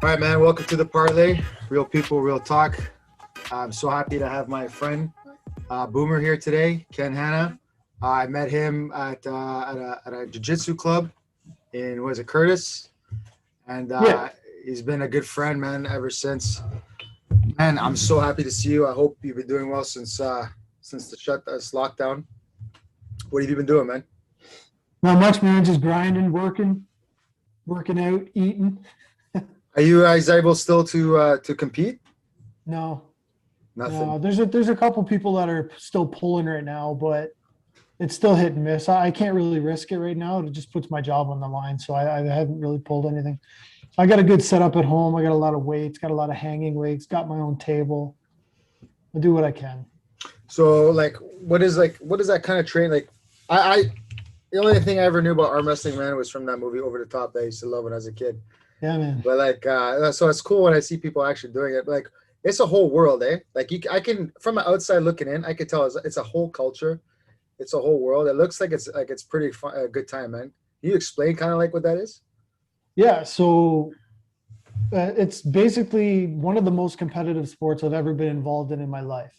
All right, man. Welcome to the Parley. Real people, real talk. I'm so happy to have my friend Boomer here today, Ken Hanna. I met him at a Jiu Jitsu club in, was it, Curtis? And Yeah, he's been a good friend, man, ever since. Man, I'm so happy to see you. I hope you've been doing well since this lockdown. What have you been doing, man? not much, man. Just grinding, working out, eating. Are you guys able still to compete? No, Nothing. no. There's a couple people that are still pulling right now, but it's still hit and miss. I can't really risk it right now. It just puts my job on the line, so I haven't really pulled anything. I got a good setup at home. I got a lot of weights, got a lot of hanging weights, got my own table. I do what I can. So like, what is that kind of train like? I the only thing I ever knew about arm wrestling, man, was from that movie Over the Top that I used to love when I was a kid. Yeah, man. But like, so it's cool when I see people actually doing it. Like, it's a whole world, eh? Like I can from the outside looking in, I can tell it's a whole culture. It's a whole world. It looks like it's pretty fun, a good time, man. Can you explain kind of like what that is? Yeah, so it's basically one of the most competitive sports I've ever been involved in my life.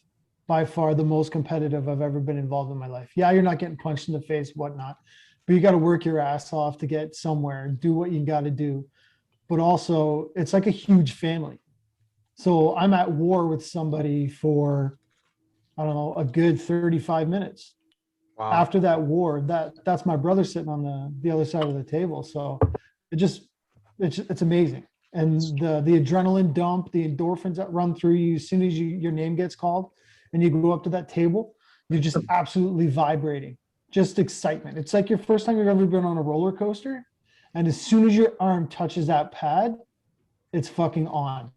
By far the most competitive I've ever been involved in my life. Yeah, you're not getting punched in the face, whatnot, but you got to work your ass off to get somewhere and do what you got to do. But also, it's like a huge family. So I'm at war with somebody for, I don't know, a good 35 minutes. Wow. After that war, that's my brother sitting on the other side of the table. So it just it's amazing. And the adrenaline dump, the endorphins that run through you as soon as your name gets called and you go up to that table, you're just absolutely vibrating. Just excitement. It's like your first time you've ever been on a roller coaster. And as soon as your arm touches that pad, it's fucking on.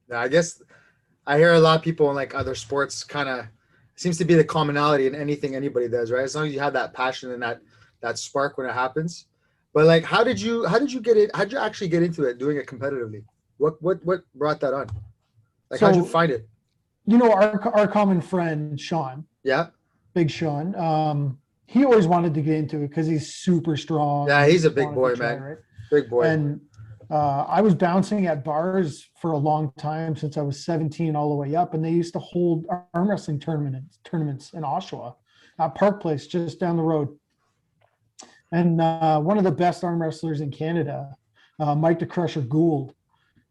Yeah, I guess I hear a lot of people in like other sports kind of seems to be the commonality in anything anybody does, right? As long as you have that passion and that spark when it happens. But like, how did you get it? How did you actually get into it, doing it competitively? What brought that on? Like, how'd you So, find it? our common friend, Sean, Yeah, Big Sean, he always wanted to get into it because he's super strong yeah, and he he's a just big wanted to boy, try, man. right? Big boy. And I was bouncing at bars for a long time since I was 17 all the way up, and they used to hold arm wrestling tournaments in Oshawa at Park Place just down the road. And one of the best arm wrestlers in Canada, Mike the Crusher Gould,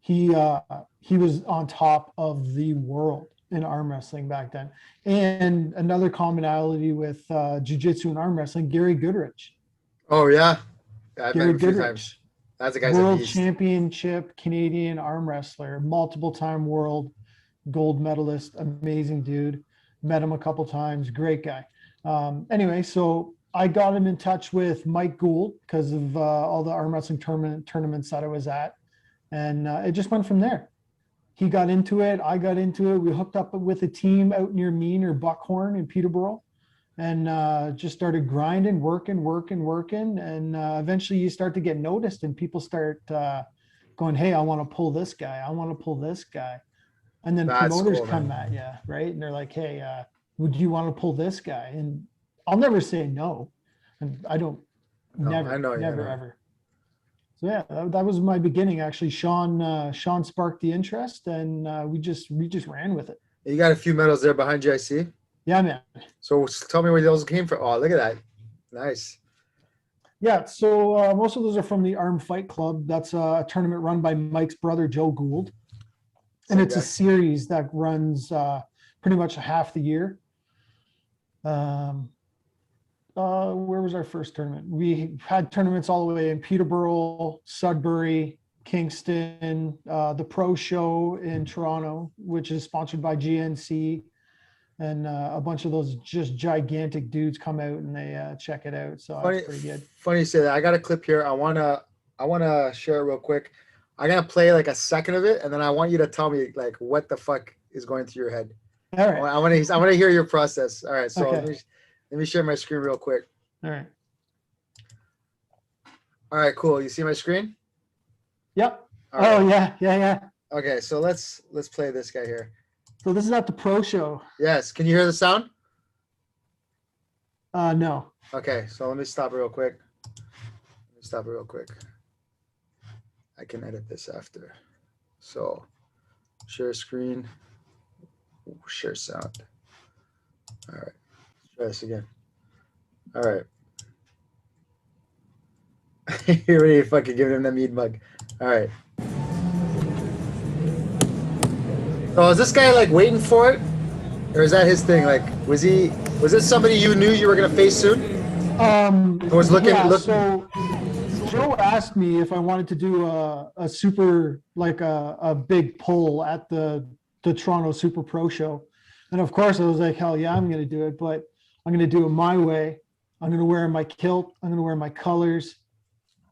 he uh, he was on top of the world in arm wrestling back then. And another commonality with jiu-jitsu and arm wrestling, Gary Goodrich. Oh yeah, yeah, I've met Gary him a few times. Goodrich, That's a guy's a world beast. championship Canadian arm wrestler, multiple time world gold medalist, amazing dude. Met him a couple times, great guy. Anyway, so I got him in touch with Mike Gould because of all the arm wrestling tournaments that I was at, and it just went from there. He got into it, I got into it. We hooked up with a team out near me, near Buckhorn in Peterborough, and just started grinding, working, and eventually you start to get noticed, and people start going, "Hey, I want to pull this guy. I want to pull this guy." And then That's promoters cool, come man. at you, right? And they're like, "Hey, would you want to pull this guy?" And I'll never say no, and I don't, No, I know, you never know. ever. So yeah, that was my beginning. Actually, Sean sparked the interest, and we just ran with it. You got a few medals there behind you, I see. Yeah, man. So tell me where those came from. Oh, look at that. Nice. Yeah, so most of those are from the Armed Fight Club. That's a tournament run by Mike's brother Joe Gould, and Same it's a guy. series that runs pretty much half the year. Um, where was our first tournament? We had tournaments all the way in Peterborough, Sudbury, Kingston, the Pro Show in Toronto, which is sponsored by GNC, and a bunch of those just gigantic dudes come out and they check it out. So that's Funny, pretty good. funny you say that. I got a clip here. I wanna share it real quick. I gotta play like a second of it, and then I want you to tell me like what the fuck is going through your head. All I right. want, I want to, I want to hear your process. All right, so Okay. let me share my screen real quick. All right. All right, cool. You see my screen? Yep. All right. Oh yeah, yeah, yeah. Okay, so let's play this guy here. So this is at the Pro Show. Yes. Can you hear the sound? No. Okay, so let me stop real quick. Let me stop real quick. I can edit this after. So share screen, share sound. All right, try this again. All right. You're ready to fucking give him the meat mug. All right. So is this guy like waiting for it? Or is that his thing? Like, was this somebody you knew you were gonna face soon? Or was looking. So Joe asked me if I wanted to do a super, like a big pull at the Toronto Super Pro show. And of course I was like, hell yeah, I'm gonna do it, but I'm gonna do it my way. I'm gonna wear my kilt, I'm gonna wear my colors.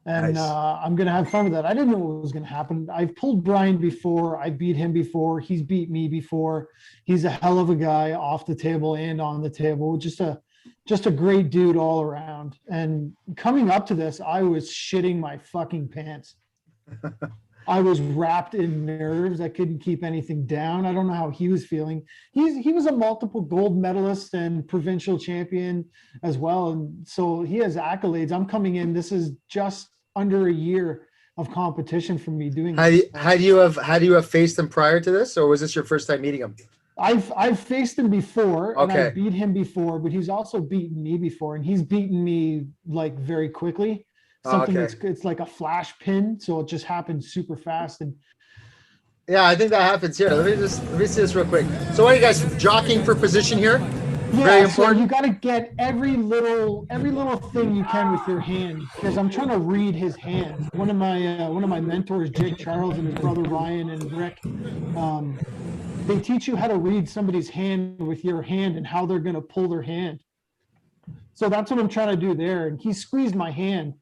And Nice. I'm going to have fun with that. I didn't know what was going to happen. I've pulled Brian before. I beat him before. He's beat me before. He's a hell of a guy off the table and on the table. Just a great dude all around. And coming up to this, I was shitting my fucking pants. I was wrapped in nerves. I couldn't keep anything down. I don't know how he was feeling. He was a multiple gold medalist and provincial champion as well. And so he has accolades. I'm coming in. This is just under a year of competition for me doing this. Had you have faced him prior to this, or was this your first time meeting him? I've faced him before, and Okay. I beat him before, but he's also beaten me before, and he's beaten me like very quickly. Something Okay. it's like a flash pin, so it just happens super fast. And Yeah, I think that happens here. Let me see this real quick. So what are you guys jockeying for position here? Very yeah, so important. you got to get every little thing you can with your hand, because I'm trying to read his hand. One of my mentors, Jake Charles, and his brother Ryan and Rick, they teach you how to read somebody's hand with your hand and how they're going to pull their hand. So that's what I'm trying to do there. And he squeezed my hand,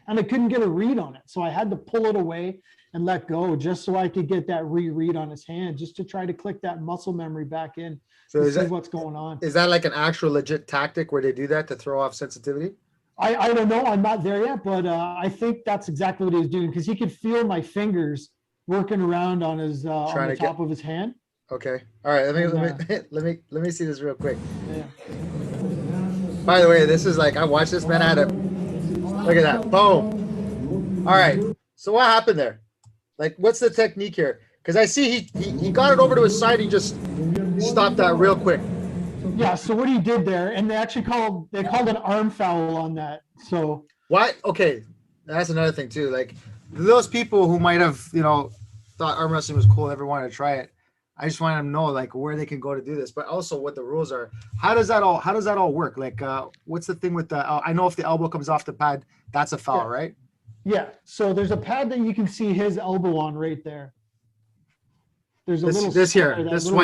and I couldn't get a read on it, so I had to pull it away and let go just so I could get that reread on his hand, just to try to click that muscle memory back in. So see what's going on. Is that like an actual legit tactic where they do that to throw off sensitivity? I don't know. I'm not there yet, but I think that's exactly what he was doing, because he could feel my fingers working around on his on the top of his hand. Okay. All right. Let me see this real quick. Yeah. By the way, this is like I watched this man. I had a look at that. Boom. All right. So what happened there? Like, what's the technique here? Because I see he got it over to his side. He just stopped that real quick. Yeah. So what he did there, and they called an arm foul on that. So what? Okay, that's another thing too. Like those people who might have thought arm wrestling was cool, never wanted to try it. I just want them to know like where they can go to do this, but also what the rules are. How does that all work? Like, what's the thing with the? I know if the elbow comes off the pad, that's a foul, right? Yeah. So there's a pad that you can see his elbow on right there. There's a little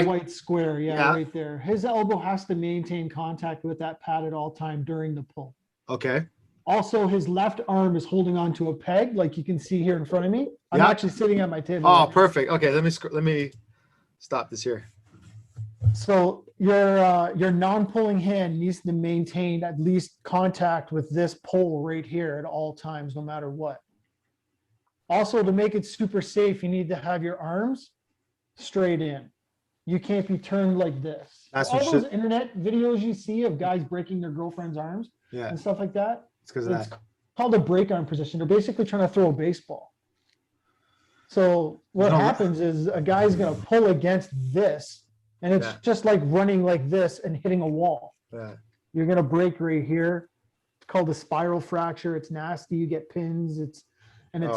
white square, right there. His elbow has to maintain contact with that pad at all time during the pull. Okay. Also, his left arm is holding onto a peg, like you can see here in front of me. I'm actually sitting at my table. Oh, perfect. Okay, let me stop this here. So your non-pulling hand needs to maintain at least contact with this pole right here at all times, no matter what. Also, to make it super safe, you need to have your arms straight in. You can't be turned like this. All those internet videos you see of guys breaking their girlfriend's arms and stuff like that, it's because of that. Called a break arm position. They're basically trying to throw a baseball. So what happens is a guy's going to pull against this, and it's just like running like this and hitting a wall. Yeah. You're going to break right here. It's called a spiral fracture. It's nasty. You get pins. It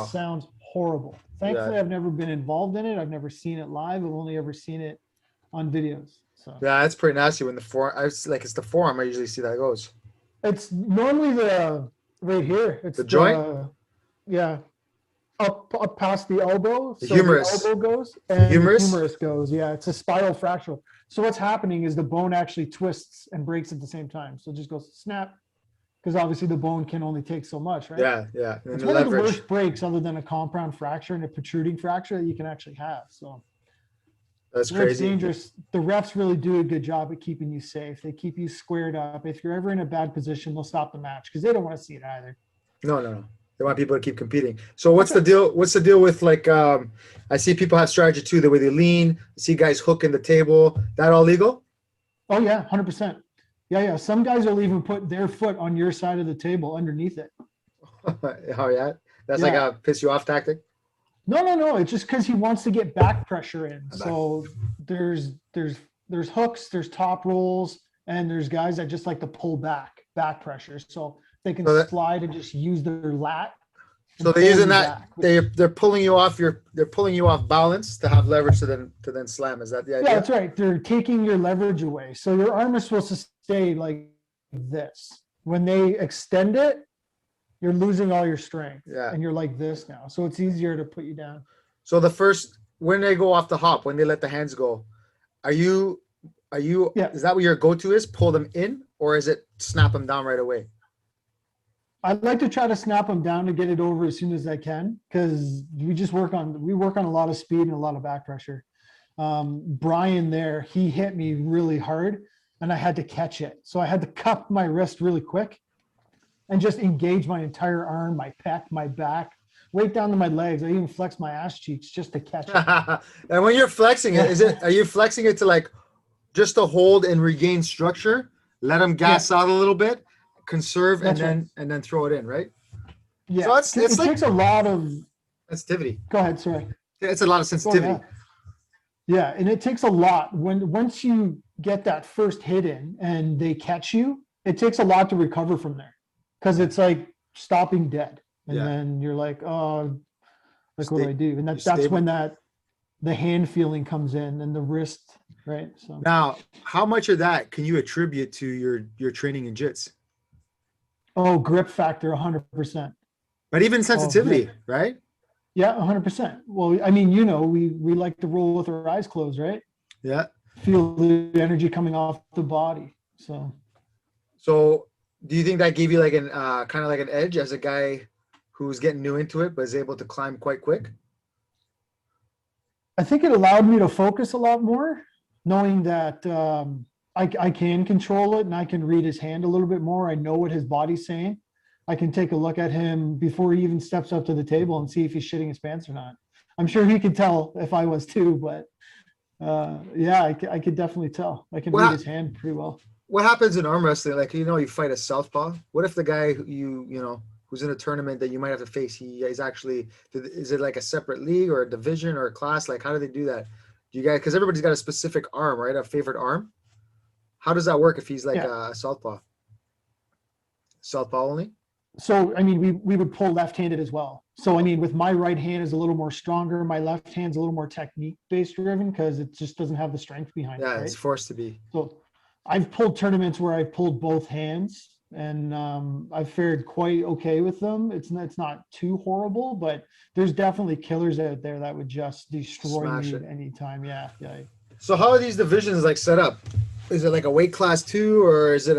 sounds horrible. Thankfully, I've never been involved in it. I've never seen it live. I've only ever seen it on videos. So yeah, that's pretty nasty. When it's the forearm. I usually see that goes. It's normally the right here. It's the joint. Up past the elbow. The humerus. The elbow goes and the humerus goes. Yeah, it's a spiral fracture. So what's happening is the bone actually twists and breaks at the same time. So it just goes snap, because obviously the bone can only take so much, right? Yeah. It's one of the worst breaks, other than a compound fracture and a protruding fracture, that you can actually have. So that's crazy. It's dangerous. The refs really do a good job at keeping you safe. They keep you squared up. If you're ever in a bad position, they'll stop the match because they don't want to see it either. No. They want people to keep competing. So what's the deal? What's the deal with like? I see people have strategy too. The way they lean. I see guys hooking the table. That all legal? Oh yeah, 100%. Yeah. Some guys will even put their foot on your side of the table underneath it. Oh yeah, that's like a piss you off tactic. No. It's just because he wants to get back pressure in. So there's hooks, there's top rolls, and there's guys that just like to pull back pressure. So they can So that, slide and just use their lat so and they're pull using you that, back. they're pulling you off they're pulling you off balance to have leverage to then slam. Is that the Yeah, idea? that's right. They're taking your leverage away. So your arm is supposed to stay like this. When they extend it, you're losing all your strength. Yeah. And you're like this now. So it's easier to put you down. So when they go off the hop, when they let the hands go, are you Yeah. is that what your go-to is? Pull them in, or is it snap them down right away? I'd like to try to snap them down to get it over as soon as I can, because we work on a lot of speed and a lot of back pressure. Brian there, he hit me really hard and I had to catch it. So I had to cup my wrist really quick and just engage my entire arm, my pec, my back, weight down to my legs. I even flexed my ass cheeks just to catch it. And when you're flexing it, are you flexing it to like just to hold and regain structure, let them gas out a little bit, conserve, and then throw it in, right? Yeah. So it takes a lot of sensitivity. Go ahead, sorry. It's a lot of sensitivity. Yeah, and it takes a lot once you get that first hit in and they catch you, it takes a lot to recover from there, because it's like stopping dead, and then you're like, oh, like what do I do? And that's when the hand feeling comes in and the wrist, right? So now, how much of that can you attribute to your training in jits? Oh, grip factor, 100%. But even sensitivity, right? Yeah, 100%. Well, I mean, we like to roll with our eyes closed, right? Yeah. Feel the energy coming off the body. So do you think that gave you like an kind of like an edge as a guy who's getting new into it, but is able to climb quite quick? I think it allowed me to focus a lot more, knowing that I can control it and I can read his hand a little bit more. I know what his body's saying. I can take a look at him before he even steps up to the table and see if he's shitting his pants or not. I'm sure he could tell if I was too, but I could definitely tell. I can read his hand pretty well. What happens in arm wrestling? Like, you fight a southpaw. What if the guy who's in a tournament that you might have to face, is it like a separate league or a division or a class? Like, how do they do that? Do you guys, because everybody's got a specific arm, right? A favorite arm. How does that work if he's like a southpaw? Southpaw only? So, I mean, we would pull left-handed as well. So, I mean, with my right hand is a little more stronger. My left hand's a little more technique-based driven because it just doesn't have the strength behind it. Yeah, right? It's forced to be. So I've pulled tournaments where I've pulled both hands and I've fared quite okay with them. It's not too horrible, but there's definitely killers out there that would just destroy you at any time. Yeah. So how are these divisions like set up? Is it like a weight class too, or is it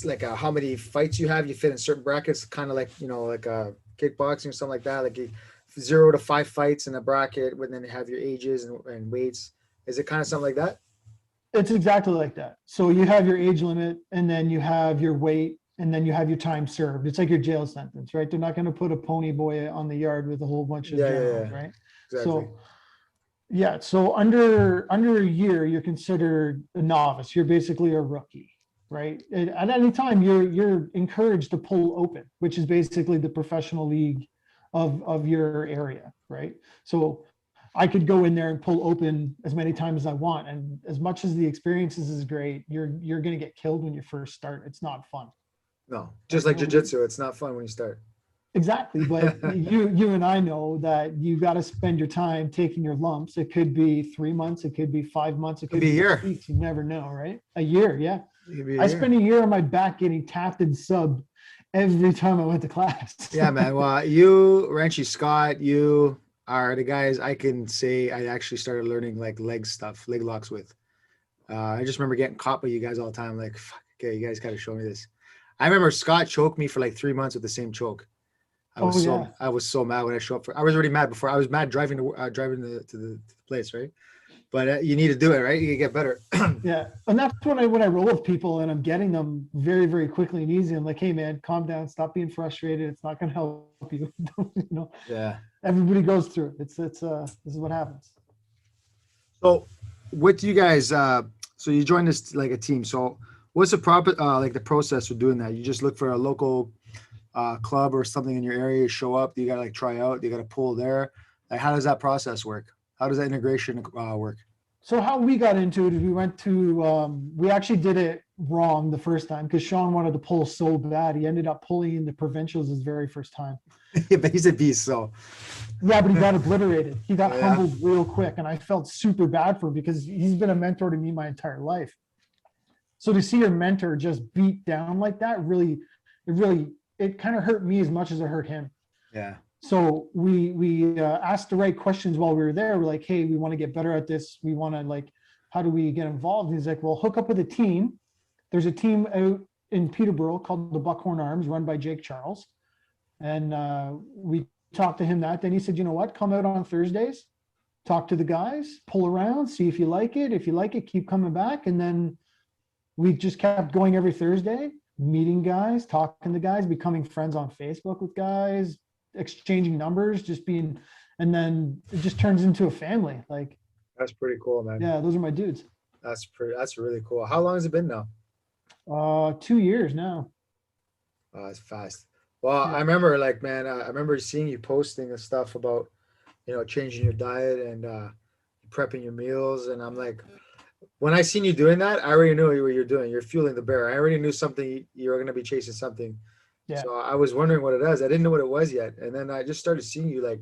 like how many fights you have? You fit in certain brackets, kind of like like a kickboxing or something like that, like 0 to 5 fights in a bracket, and then you have your ages and weights. Is it kind of something like that? It's exactly like that. So you have your age limit, and then you have your weight, and then you have your time served. It's like your jail sentence, right? They're not going to put a pony boy on the yard with a whole bunch of generals, right? Exactly. So under a year, you're considered a novice. You're basically a rookie, right? At any time, you're encouraged to pull open, which is basically the professional league of your area, right? So I could go in there and pull open as many times as I want, and as much as the experiences is great, you're going to get killed when you first start. It's not fun. No, just like jiu-jitsu, it's not fun when you start. Exactly, but you and I know that you got to spend your time taking your lumps. It could be 3 months, it could be 5 months, it could be a year. Weeks. You never know, right? A year, yeah. I spent a year on my back getting tapped and subbed every time I went to class. Yeah, man. Well, you, Wrenchy, Scott, you are the guys I can say I actually started learning like leg locks with. I just remember getting caught by you guys all the time. Like, fuck, okay, you guys got to show me this. I remember Scott choked me for like 3 months with the same choke. I was so mad when I showed up I was already mad before. I was mad driving to the place, right? But you need to do it, right? You can get better. Yeah, and that's when I roll with people and I'm getting them very, very quickly and easy. I'm like, hey man, calm down, stop being frustrated. It's not going to help you. Yeah. Everybody goes through it. This is what happens. So, what do you guys? So you joined this like a team. So what's the proper like the process for doing that? You just look for a local club or something in your area, show up, you gotta like try out, you gotta pull there. Like, how does that process work? How does that integration work? So how we got into it is we went to, we actually did it wrong the first time because Sean wanted to pull so bad. He ended up pulling the provincials his very first time. Yeah, but he's a beast, so. Yeah, but he got obliterated. He got Yeah. humbled real quick. And I felt super bad for him because he's been a mentor to me my entire life. So to see your mentor just beat down like that, it kind of hurt me as much as it hurt him. Yeah. So we asked the right questions while we were there. We're like, hey, we want to get better at this. We want to like, how do we get involved? And he's like, well, hook up with a team. There's a team out in Peterborough called the Buckhorn Arms, run by Jake Charles. And we talked to him that. Then he said, you know what? Come out on Thursdays, talk to the guys, pull around, see if you like it. If you like it, keep coming back. And then we just kept going every Thursday, meeting guys, talking to guys, becoming friends on Facebook with guys, exchanging numbers, and then it just turns into a family. Like, that's pretty cool, man. Yeah, those are my dudes. That's really cool. How long has it been now? 2 years now. It's fast. Well, Yeah. I remember, like, man, I remember seeing you posting the stuff about, changing your diet and prepping your meals, and I'm like, when I seen you doing that, I already knew what you're doing. You're fueling the bear. I already knew something. You're going to be chasing something. Yeah. So I was wondering what it is. I didn't know what it was yet. And then I just started seeing you like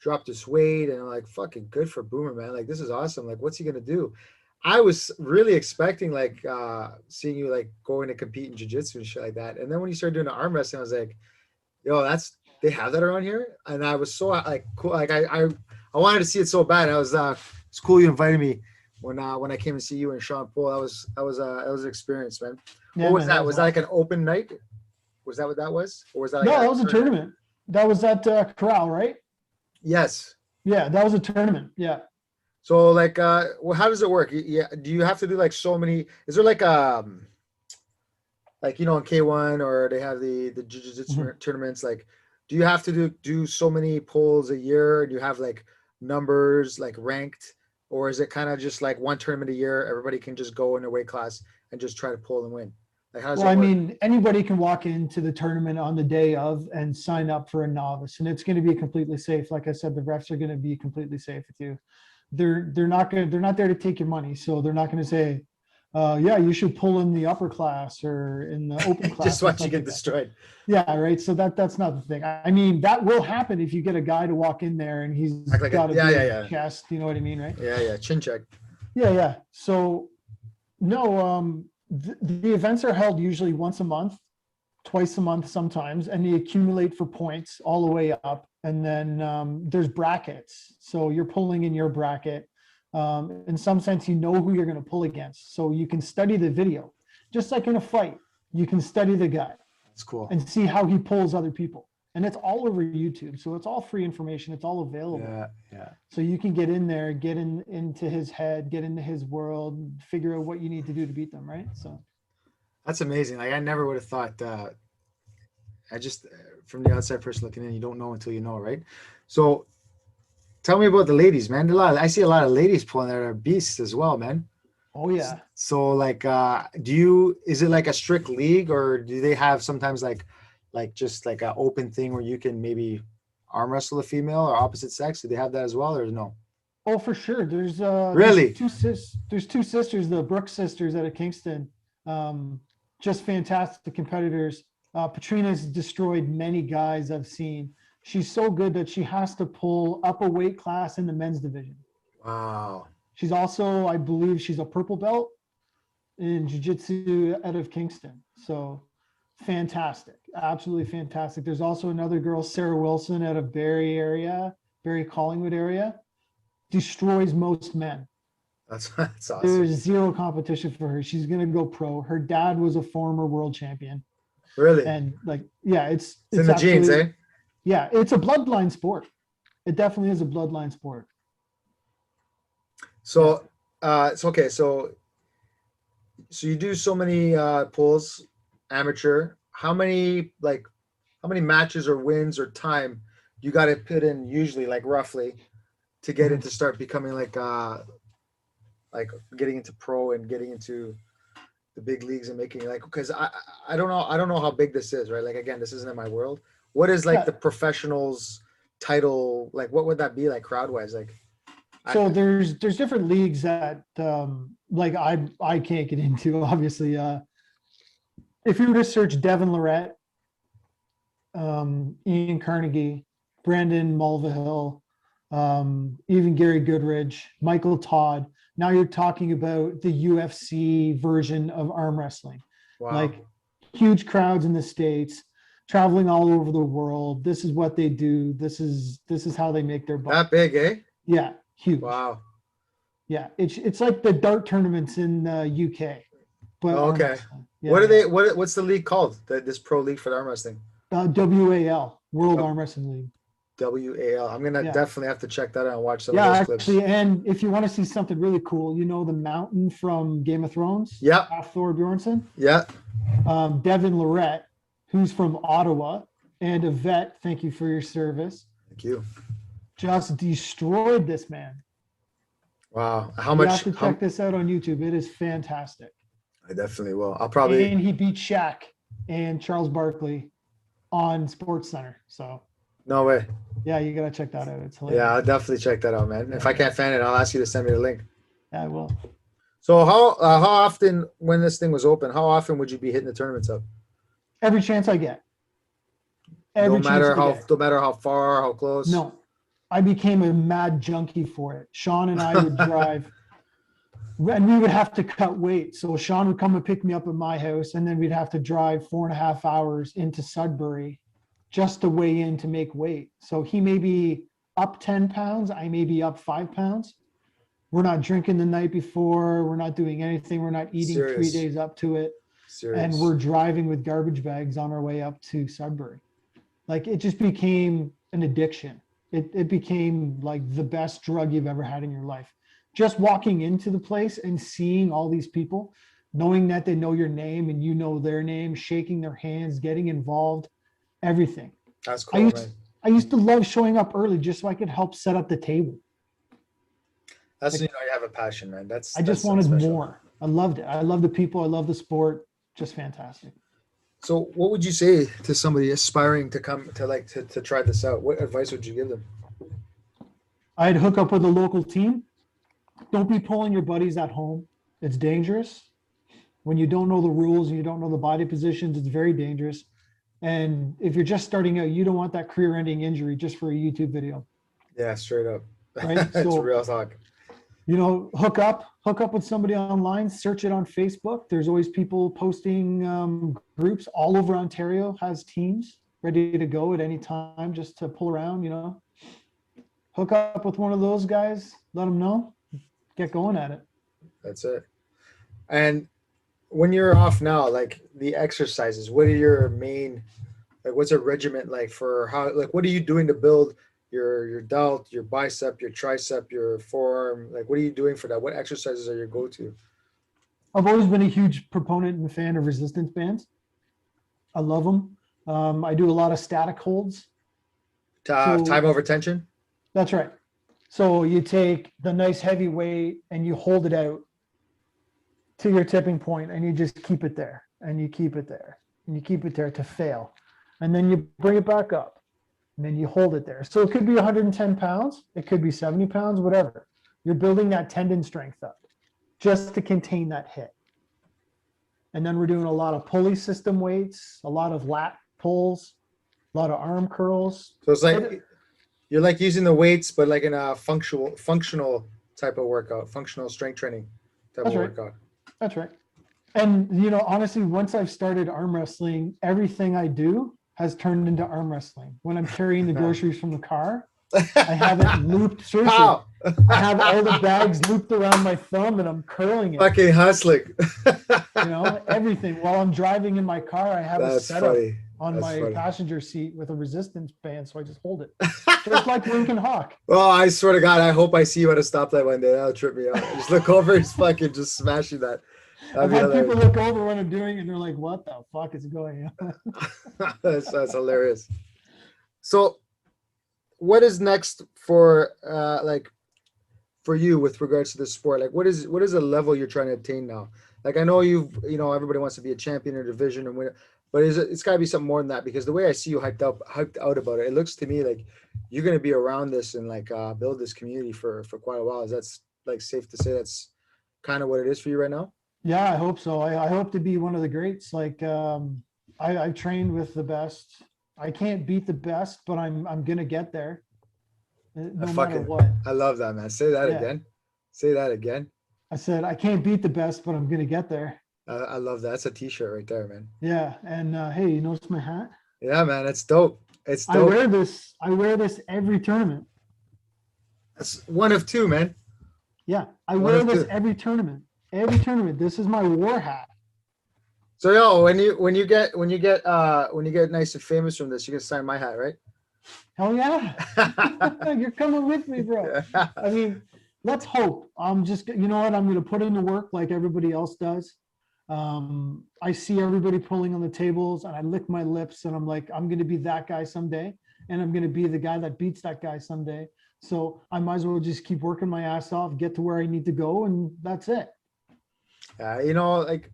drop this weight, and I'm like, fucking good for Boomer, man. Like, this is awesome. Like, what's he going to do? I was really expecting like seeing you like going to compete in jiu-jitsu and shit like that. And then when you started doing the arm wrestling, I was like, yo, they have that around here. And I was so like cool. Like I wanted to see it so bad. It's cool you invited me when I came to see you and Sean Paul. That was an experience, man. Yeah, what was man, that? Was that like an open night? Was that what that was? Or was that like no, that was a tournament. That was at Corral, right? Yes. Yeah, that was a tournament. Yeah. So like, well, how does it work? Yeah, do you have to do like so many? Is there like in K1 or they have the jiu-jitsu tournaments? Like, do you have to do so many pulls a year? Do you have like numbers like ranked, or is it kind of just like one tournament a year? Everybody can just go in their weight class and just try to pull and win. Like, how does it work? I mean, anybody can walk into the tournament on the day of and sign up for a novice, and it's going to be completely safe. Like I said, the refs are going to be completely safe with you. They're not there to take your money, so they're not going to say, yeah, you should pull in the upper class or in the open class. Just watch you get destroyed. Yeah, right. So that's not the thing. I mean, that will happen if you get a guy to walk in there and he's got a chest. You know what I mean, right? Yeah, chin check. Yeah. So no, the events are held usually once a month, twice a month sometimes, and they accumulate for points all the way up. And then there's brackets. So you're pulling in your bracket. In some sense, you know who you're going to pull against. So you can study the video. Just like in a fight, you can study the guy. That's cool. And see how he pulls other people. And it's all over YouTube. So it's all free information. It's all available. Yeah. So you can get in there, get into his head, get into his world, figure out what you need to do to beat them, right? So that's amazing. Like, I never would have thought I just, from the outside person looking in, you don't know until you know, right? So tell me about the ladies, man. I see a lot of ladies pulling that are beasts as well, man. Oh yeah. So like, is it like a strict league, or do they have sometimes like just like an open thing where you can maybe arm wrestle a female or opposite sex? Do they have that as well, or no? Oh, for sure. There's really there's two sisters, the Brooks sisters out of Kingston. Just fantastic competitors. Patrina's destroyed many guys I've seen. She's so good that she has to pull up a weight class in the men's division. Wow. She's also, I believe she's a purple belt in jiu-jitsu out of Kingston. So fantastic, absolutely fantastic. There's also another girl, Sarah Wilson, out of Barry Collingwood area, destroys most men. That's awesome. There's zero competition for her. She's going to go pro. Her dad was a former world champion. Really? And like, yeah, it's in the genes, eh? Yeah, it's a bloodline sport. It definitely is a bloodline sport. So, it's okay. So you do so many pulls, amateur. How many matches or wins or time you got to put in usually, like roughly, to get into start becoming like getting into pro and getting into the big leagues and making because I don't know how big this is, right? Like, again, this isn't in my world. What is like the professionals title, like what would that be like crowd wise? Like, So there's different leagues that like I can't get into, obviously. If you were to search Devin Lorette, Ian Carnegie, Brandon Mulvihill, even Gary Goodridge, Michael Todd. Now you're talking about the UFC version of arm wrestling. wow. Like huge crowds in the States, traveling all over the world. This is what they do. This is how they make their buck. That big, eh? Yeah, huge. Wow. Yeah, it's like the dart tournaments in UK. But okay. Yeah, what are they? What's the league called? This pro league for the arm wrestling? WAL, World Arm Wrestling League. WAL. I'm gonna definitely have to check that out and watch some of those clips. Actually, and if you want to see something really cool, you know the mountain from Game of Thrones? Yeah. Thor Bjornsson? Yeah. Devin Lorette, who's from Ottawa, and Yvette, thank you for your service. Thank you. Just destroyed this man. Wow. How much? You have to check this out on YouTube. It is fantastic. I definitely will. I'll probably. And he beat Shaq and Charles Barkley on Sports Center. So. No way. Yeah, you gotta check that out. It's hilarious. Yeah, I'll definitely check that out, man. If I can't find it, I'll ask you to send me the link. Yeah, I will. So how often, when this thing was open, how often would you be hitting the tournaments up? Every chance I get. No matter how far, how close. No, I became a mad junkie for it. Sean and I would drive, and we would have to cut weight. So Sean would come and pick me up at my house, and then we'd have to drive 4.5 hours into Sudbury just to weigh in to make weight. So he may be up 10 pounds. I may be up 5 pounds. We're not drinking the night before. We're not doing anything. We're not eating 3 days up to it. And we're driving with garbage bags on our way up to Sudbury. Like it just became an addiction. It became like the best drug you've ever had in your life. Just walking into the place and seeing all these people, knowing that they know your name and you know their name, shaking their hands, getting involved. Everything. That's cool, I used to love showing up early just so I could help set up the table. That's you have a passion, man. I just wanted more. I loved it. I love the people. I love the sport. Just fantastic. So, what would you say to somebody aspiring to come to try this out? What advice would you give them? I'd hook up with a local team. Don't be pulling your buddies at home. It's dangerous. When you don't know the rules and you don't know the body positions, it's very dangerous. And if you're just starting out, you don't want that career-ending injury just for a YouTube video. Yeah, straight up. Right? That's real talk. You know, hook up with somebody online, search it on Facebook. There's always people posting groups all over Ontario, has teams ready to go at any time just to pull around, you know. Hook up with one of those guys, let them know, get going at it. That's it. And when you're off now, like the exercises, what are your main, like what's a regiment like for how, like what are you doing to build your delt, your bicep, your tricep, your forearm? Like what are you doing for that? What exercises are your go-to? I've always been a huge proponent and fan of resistance bands. I love them. I do a lot of static holds. Time over tension? That's right. So you take the nice heavy weight and you hold it out to your tipping point and you just keep it there and you keep it there and you keep it there to fail. And then you bring it back up and then you hold it there. So it could be 110 pounds. It could be 70 pounds, whatever. You're building that tendon strength up just to contain that hit. And then we're doing a lot of pulley system weights, a lot of lat pulls, a lot of arm curls. So it's like, you're like using the weights, but like in a functional type of workout, functional strength training type of workout. That's right. And, you know, honestly, once I've started arm wrestling, everything I do has turned into arm wrestling. When I'm carrying the groceries from the car, I have it looped. Seriously, I have all the bags looped around my thumb and I'm curling it. Fucking hustling. You know, everything. While I'm driving in my car, I have a setup on my passenger seat with a resistance band, so I just hold it. Just like Lincoln Hawk. Well, I swear to God, I hope I see you at a stoplight one day. That'll trip me out. Just look over, he's fucking just smashing that. I've had people look over when I'm doing it and they're like, what the fuck is going on? That's hilarious. So what is next for for you with regards to the sport? Like what is the level you're trying to attain now? Like I know everybody wants to be a champion or division and win, but it's got to be something more than that, because the way I see you hyped out about it, it looks to me like you're going to be around this and like build this community for quite a while. Is that's like safe to say that's kind of what it is for you right now? Yeah, I hope so. I hope to be one of the greats. Like I've trained with the best. I can't beat the best, but I'm gonna get there, I no matter fucking, what. I love that, man. Say that Yeah, again. Say that again. I said I can't beat the best, but I'm gonna get there. I love that. That's a t-shirt right there, man. Yeah, and hey, you notice my hat? Yeah, man. It's dope. It's I dope. wear this. I wear this every tournament. That's one of two, man. Yeah, I One wear of this two. every tournament. Every tournament. This is my war hat. So yo, when you get nice and famous from this, you can sign my hat, right? Hell yeah. You're coming with me, bro. I mean, let's hope. I'm just, you know what? I'm going to put in the work like everybody else does. I see everybody pulling on the tables and I lick my lips and I'm like, I'm going to be that guy someday. And I'm going to be the guy that beats that guy someday. So I might as well just keep working my ass off, get to where I need to go. And that's it. Like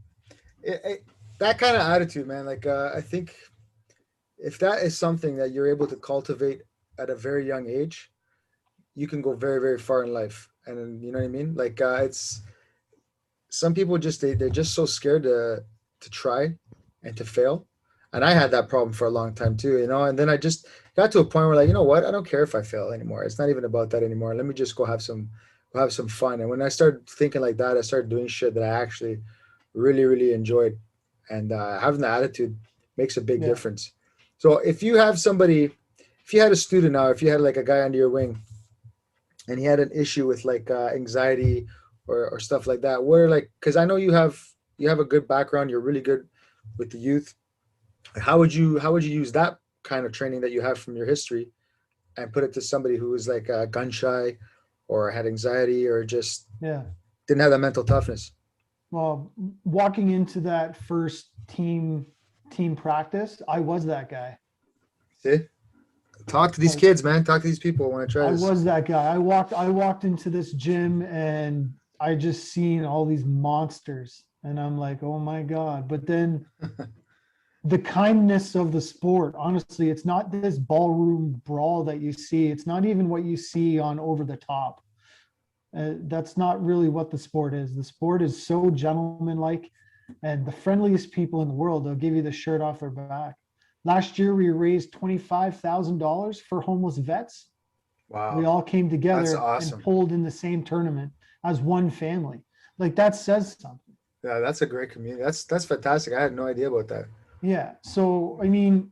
that kind of attitude, man. Like I think if that is something that you're able to cultivate at a very young age, you can go very, very far in life. And you know what I mean? Like it's some people just they're just so scared to try and to fail. And I had that problem for a long time too, and then I just got to a point where like, you know what, I don't care if I fail anymore. It's not even about that anymore. Let me just go have some fun. And when I started thinking like that, I started doing shit that I actually really, really enjoyed. And having the attitude makes a big Yeah. difference. So if you had a student now, if you had like a guy under your wing and he had an issue with like anxiety or stuff like that, where like, because I know you have a good background, you're really good with the youth. How would you use that kind of training that you have from your history and put it to somebody who was like gun shy or had anxiety or just Yeah. didn't have that mental toughness? Well, walking into that first team practice, I was that guy. See, talk to these I, kids, man. Talk to these people when I try I this. was that guy. I walked into this gym and I just seen all these monsters and I'm like, "Oh my God." But then the kindness of the sport, honestly, it's not this ballroom brawl that you see. It's not even what you see on Over the Top. That's not really what the sport is. The sport is so gentlemanlike and the friendliest people in the world. They'll give you the shirt off their back. Last year, we raised $25,000 for homeless vets. We Wow, all came that's together and awesome. pulled in the same tournament as one family. Like that says something. Yeah, that's a great community. That's fantastic. I had no idea about that. Yeah. So, I mean,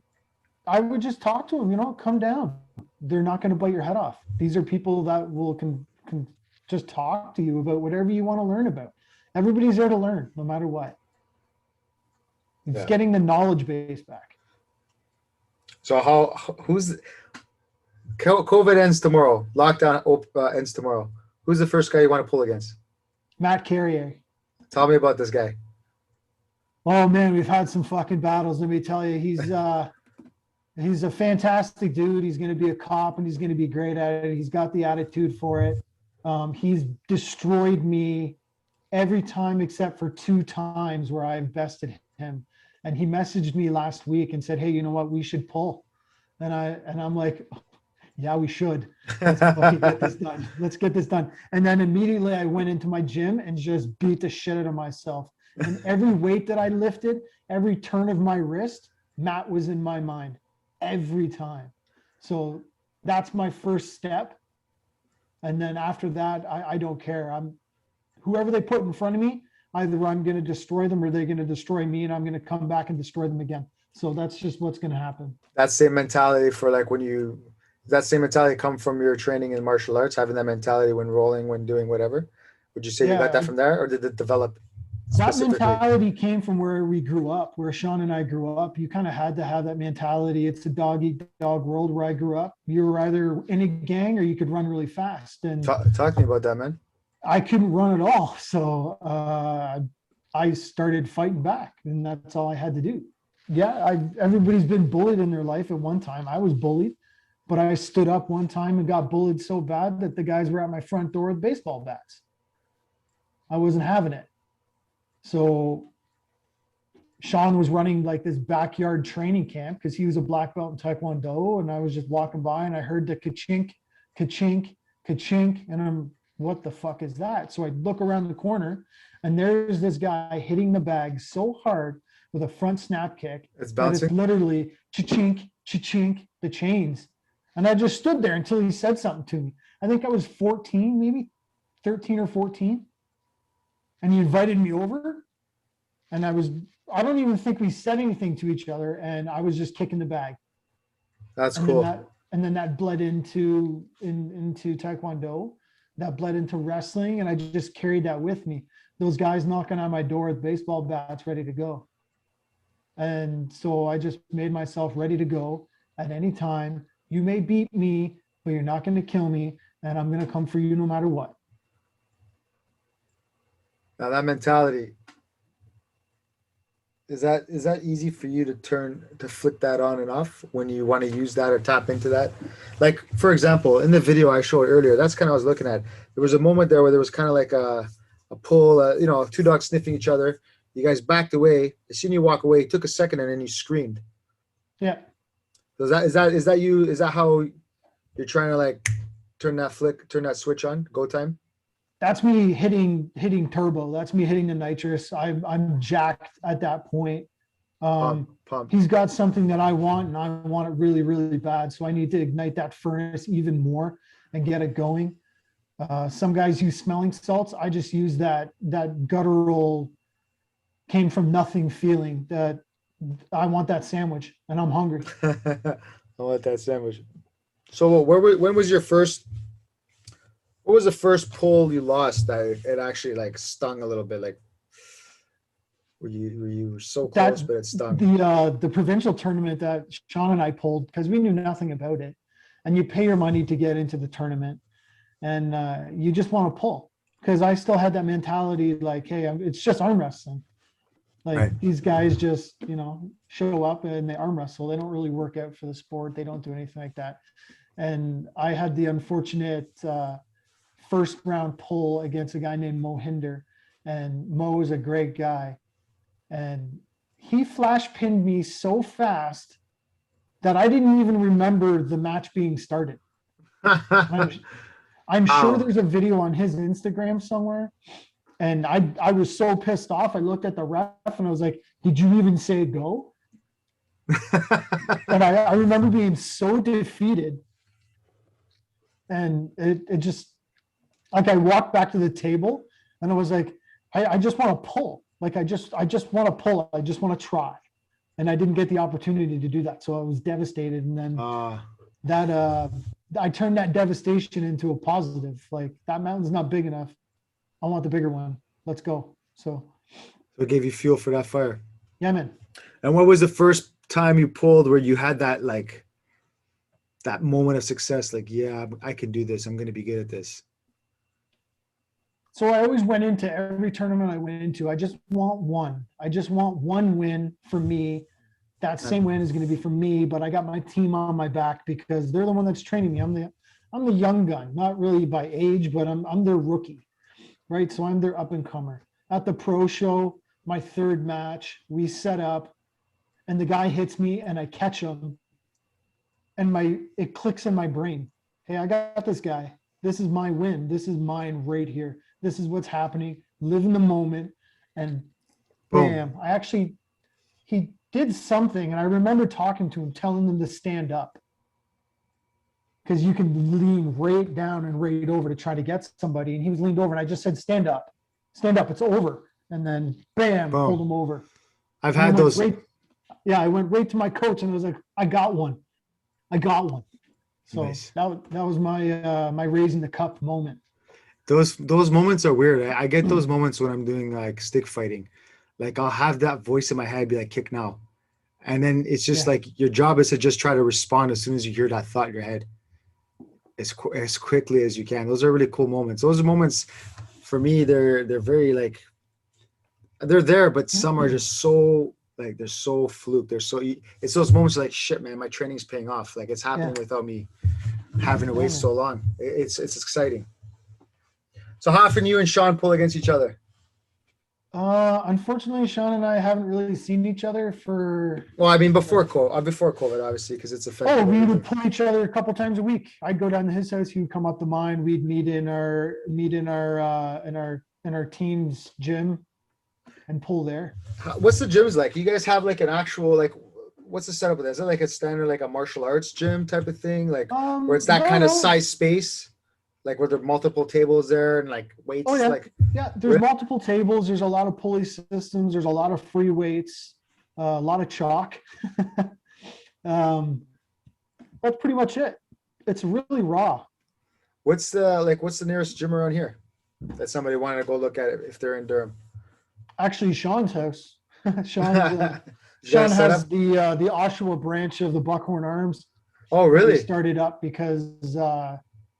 I would just talk to them, come down. They're not going to bite your head off. These are people that can just talk to you about whatever you want to learn about. Everybody's there to learn, no matter what. It's Yeah. getting the knowledge base back. So who's COVID ends tomorrow? Lockdown ends tomorrow. Who's the first guy you want to pull against? Matt Carrier. Tell me about this guy. Oh man, we've had some fucking battles. Let me tell you, he's a fantastic dude. He's going to be a cop and he's going to be great at it. He's got the attitude for it. He's destroyed me every time except for 2 times where I've bested him. And he messaged me last week and said, "Hey, you know what? We should pull." And I'm like, "Yeah, we should. Let's fucking get this done. Let's get this done." And then immediately I went into my gym and just beat the shit out of myself. And every weight that I lifted, every turn of my wrist, Matt was in my mind every time. So that's my first step. And then after that, I don't care. Whoever they put in front of me, either I'm going to destroy them or they're going to destroy me and I'm going to come back and destroy them again. So that's just what's going to happen. That same mentality for like that same mentality come from your training in martial arts, having that mentality when rolling, when doing whatever. Would you say you got Yeah, that from there, or did it develop that specifically? mentality came from where we grew up, where Sean and I grew up. You kind of had to have that mentality. It's a dog eat dog world where I grew up. You were either in a gang or you could run really fast. And Talk to me about that, man. I couldn't run at all. So I started fighting back, and that's all I had to do. Yeah, everybody's been bullied in their life at one time. I was bullied, but I stood up one time and got bullied so bad that the guys were at my front door with baseball bats. I wasn't having it. So Sean was running like this backyard training camp because he was a black belt in Taekwondo. And I was just walking by and I heard the ka-chink, ka-chink, ka-chink. And I'm, what the fuck is that? So I look around the corner and there's this guy hitting the bag so hard with a front snap kick It's that it's bouncing. literally cha-chink, cha-chink, the chains. And I just stood there until he said something to me. I think I was 14, maybe 13 or 14. And he invited me over. And I don't even think we said anything to each other. And I was just kicking the bag. That's And cool. then that bled into Taekwondo. That bled into wrestling. And I just carried that with me. Those guys knocking on my door with baseball bats ready to go. And so I just made myself ready to go at any time. You may beat me, but you're not going to kill me. And I'm going to come for you no matter what. Now that mentality, is that easy for you to flip that on and off when you want to use that or tap into that? Like, for example, in the video I showed earlier, that's kind of what I was looking at. There was a moment there where there was kind of like a pull, two dogs sniffing each other. You guys backed away. As soon as you walk away, it took a second and then you screamed. Yeah. So is that you? Is that how you're trying to like turn that switch on, go time? That's me hitting turbo. That's me hitting the nitrous. I'm jacked at that point. Pump. He's got something that I want, and I want it really, really bad. So I need to ignite that furnace even more and get it going. Some guys use smelling salts. I just use that guttural, came from nothing feeling that I want that sandwich and I'm hungry. I want that sandwich. So when was your first? What was the first pull you lost that it actually like stung a little bit? Like were you so close, but it stung? The provincial tournament that Sean and I pulled because we knew nothing about it, and you pay your money to get into the tournament, and you just want to pull because I still had that mentality like, hey, it's just arm wrestling. Like Right. These guys just show up and they arm wrestle. They don't really work out for the sport. They don't do anything like that. And I had the unfortunate first round pull against a guy named Mo Hinder, and Mo is a great guy, and he flash pinned me so fast that I didn't even remember the match being started. I'm sure there's a video on his Instagram somewhere, and I was so pissed off. I looked at the ref and I was like, "Did you even say go?" And I remember being so defeated, and it just. Like I walked back to the table and I was like, I just want to pull. Like I just want to pull. I just want to try. And I didn't get the opportunity to do that. So I was devastated. And then I turned that devastation into a positive. Like that mountain's not big enough. I want the bigger one. Let's go. So it gave you fuel for that fire. Yeah, man. And what was the first time you pulled where you had that like that moment of success? Like, yeah, I can do this. I'm going to be good at this. So I always went into every tournament I went into. I just want one. I just want one win for me. That same win is going to be for me, but I got my team on my back because they're the one that's training me. I'm the young gun, not really by age, but I'm their rookie, right? So I'm their up and comer. At the pro show, my third match, we set up, and the guy hits me, and I catch him, and it clicks in my brain. Hey, I got this guy. This is my win. This is mine right here. This is what's happening. Live in the moment. And bam, he did something. And I remember talking to him, telling him to stand up. Because you can lean right down and right over to try to get somebody. And he was leaned over and I just said, stand up. Stand up. It's over. And then bam, Boom. pulled him over. I've had those. I went right to my coach and I was like, I got one. So nice. that was my raising the cup moment. Those moments are weird. I get those moments when I'm doing like stick fighting. Like I'll have that voice in my head be like, kick now. And then it's just like your job is to just try to respond as soon as you hear that thought in your head as quickly as you can. Those are really cool moments. Those are moments for me, they're very like, they're there, but some are just so like, they're so fluke. It's those moments like, shit, man, my training's paying off. Like it's happening without me having to wait so long. It's exciting. So how often you and Sean pull against each other? Unfortunately, Sean and I haven't really seen each other for. Well, I mean before COVID, obviously, because it's Oh, affected we everything. would pull each other a couple times a week. I'd go down to his house. He would come up to mine. We'd meet in our team's gym and pull there. What's the gyms like? You guys have like an actual like, what's the setup of that? Is it like a standard like a martial arts gym type of thing, like where it's that No, kind of no. size space, like where there are multiple tables there and like Oh weights, yeah, like yeah. There's multiple tables. There's a lot of pulley systems. There's a lot of free weights. A lot of chalk. um, that's pretty much it. It's really raw. what's the nearest gym around here that somebody wanted to go look at it if they're in Durham? Actually, Sean's house. Sean's You got Sean it set has up? the Oshawa branch of the Buckhorn Arms Oh, that we really? started up because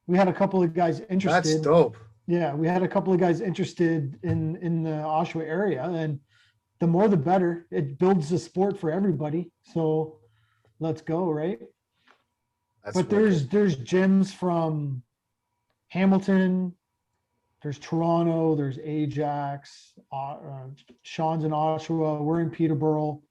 we had a couple of guys That's interested. dope. Yeah, we had a couple of guys interested in the Oshawa area, and the more the better. It builds the sport for everybody. So let's go, right? That's But wicked. there's gyms from Hamilton, there's Toronto, there's Ajax, Sean's in Oshawa, we're in Peterborough,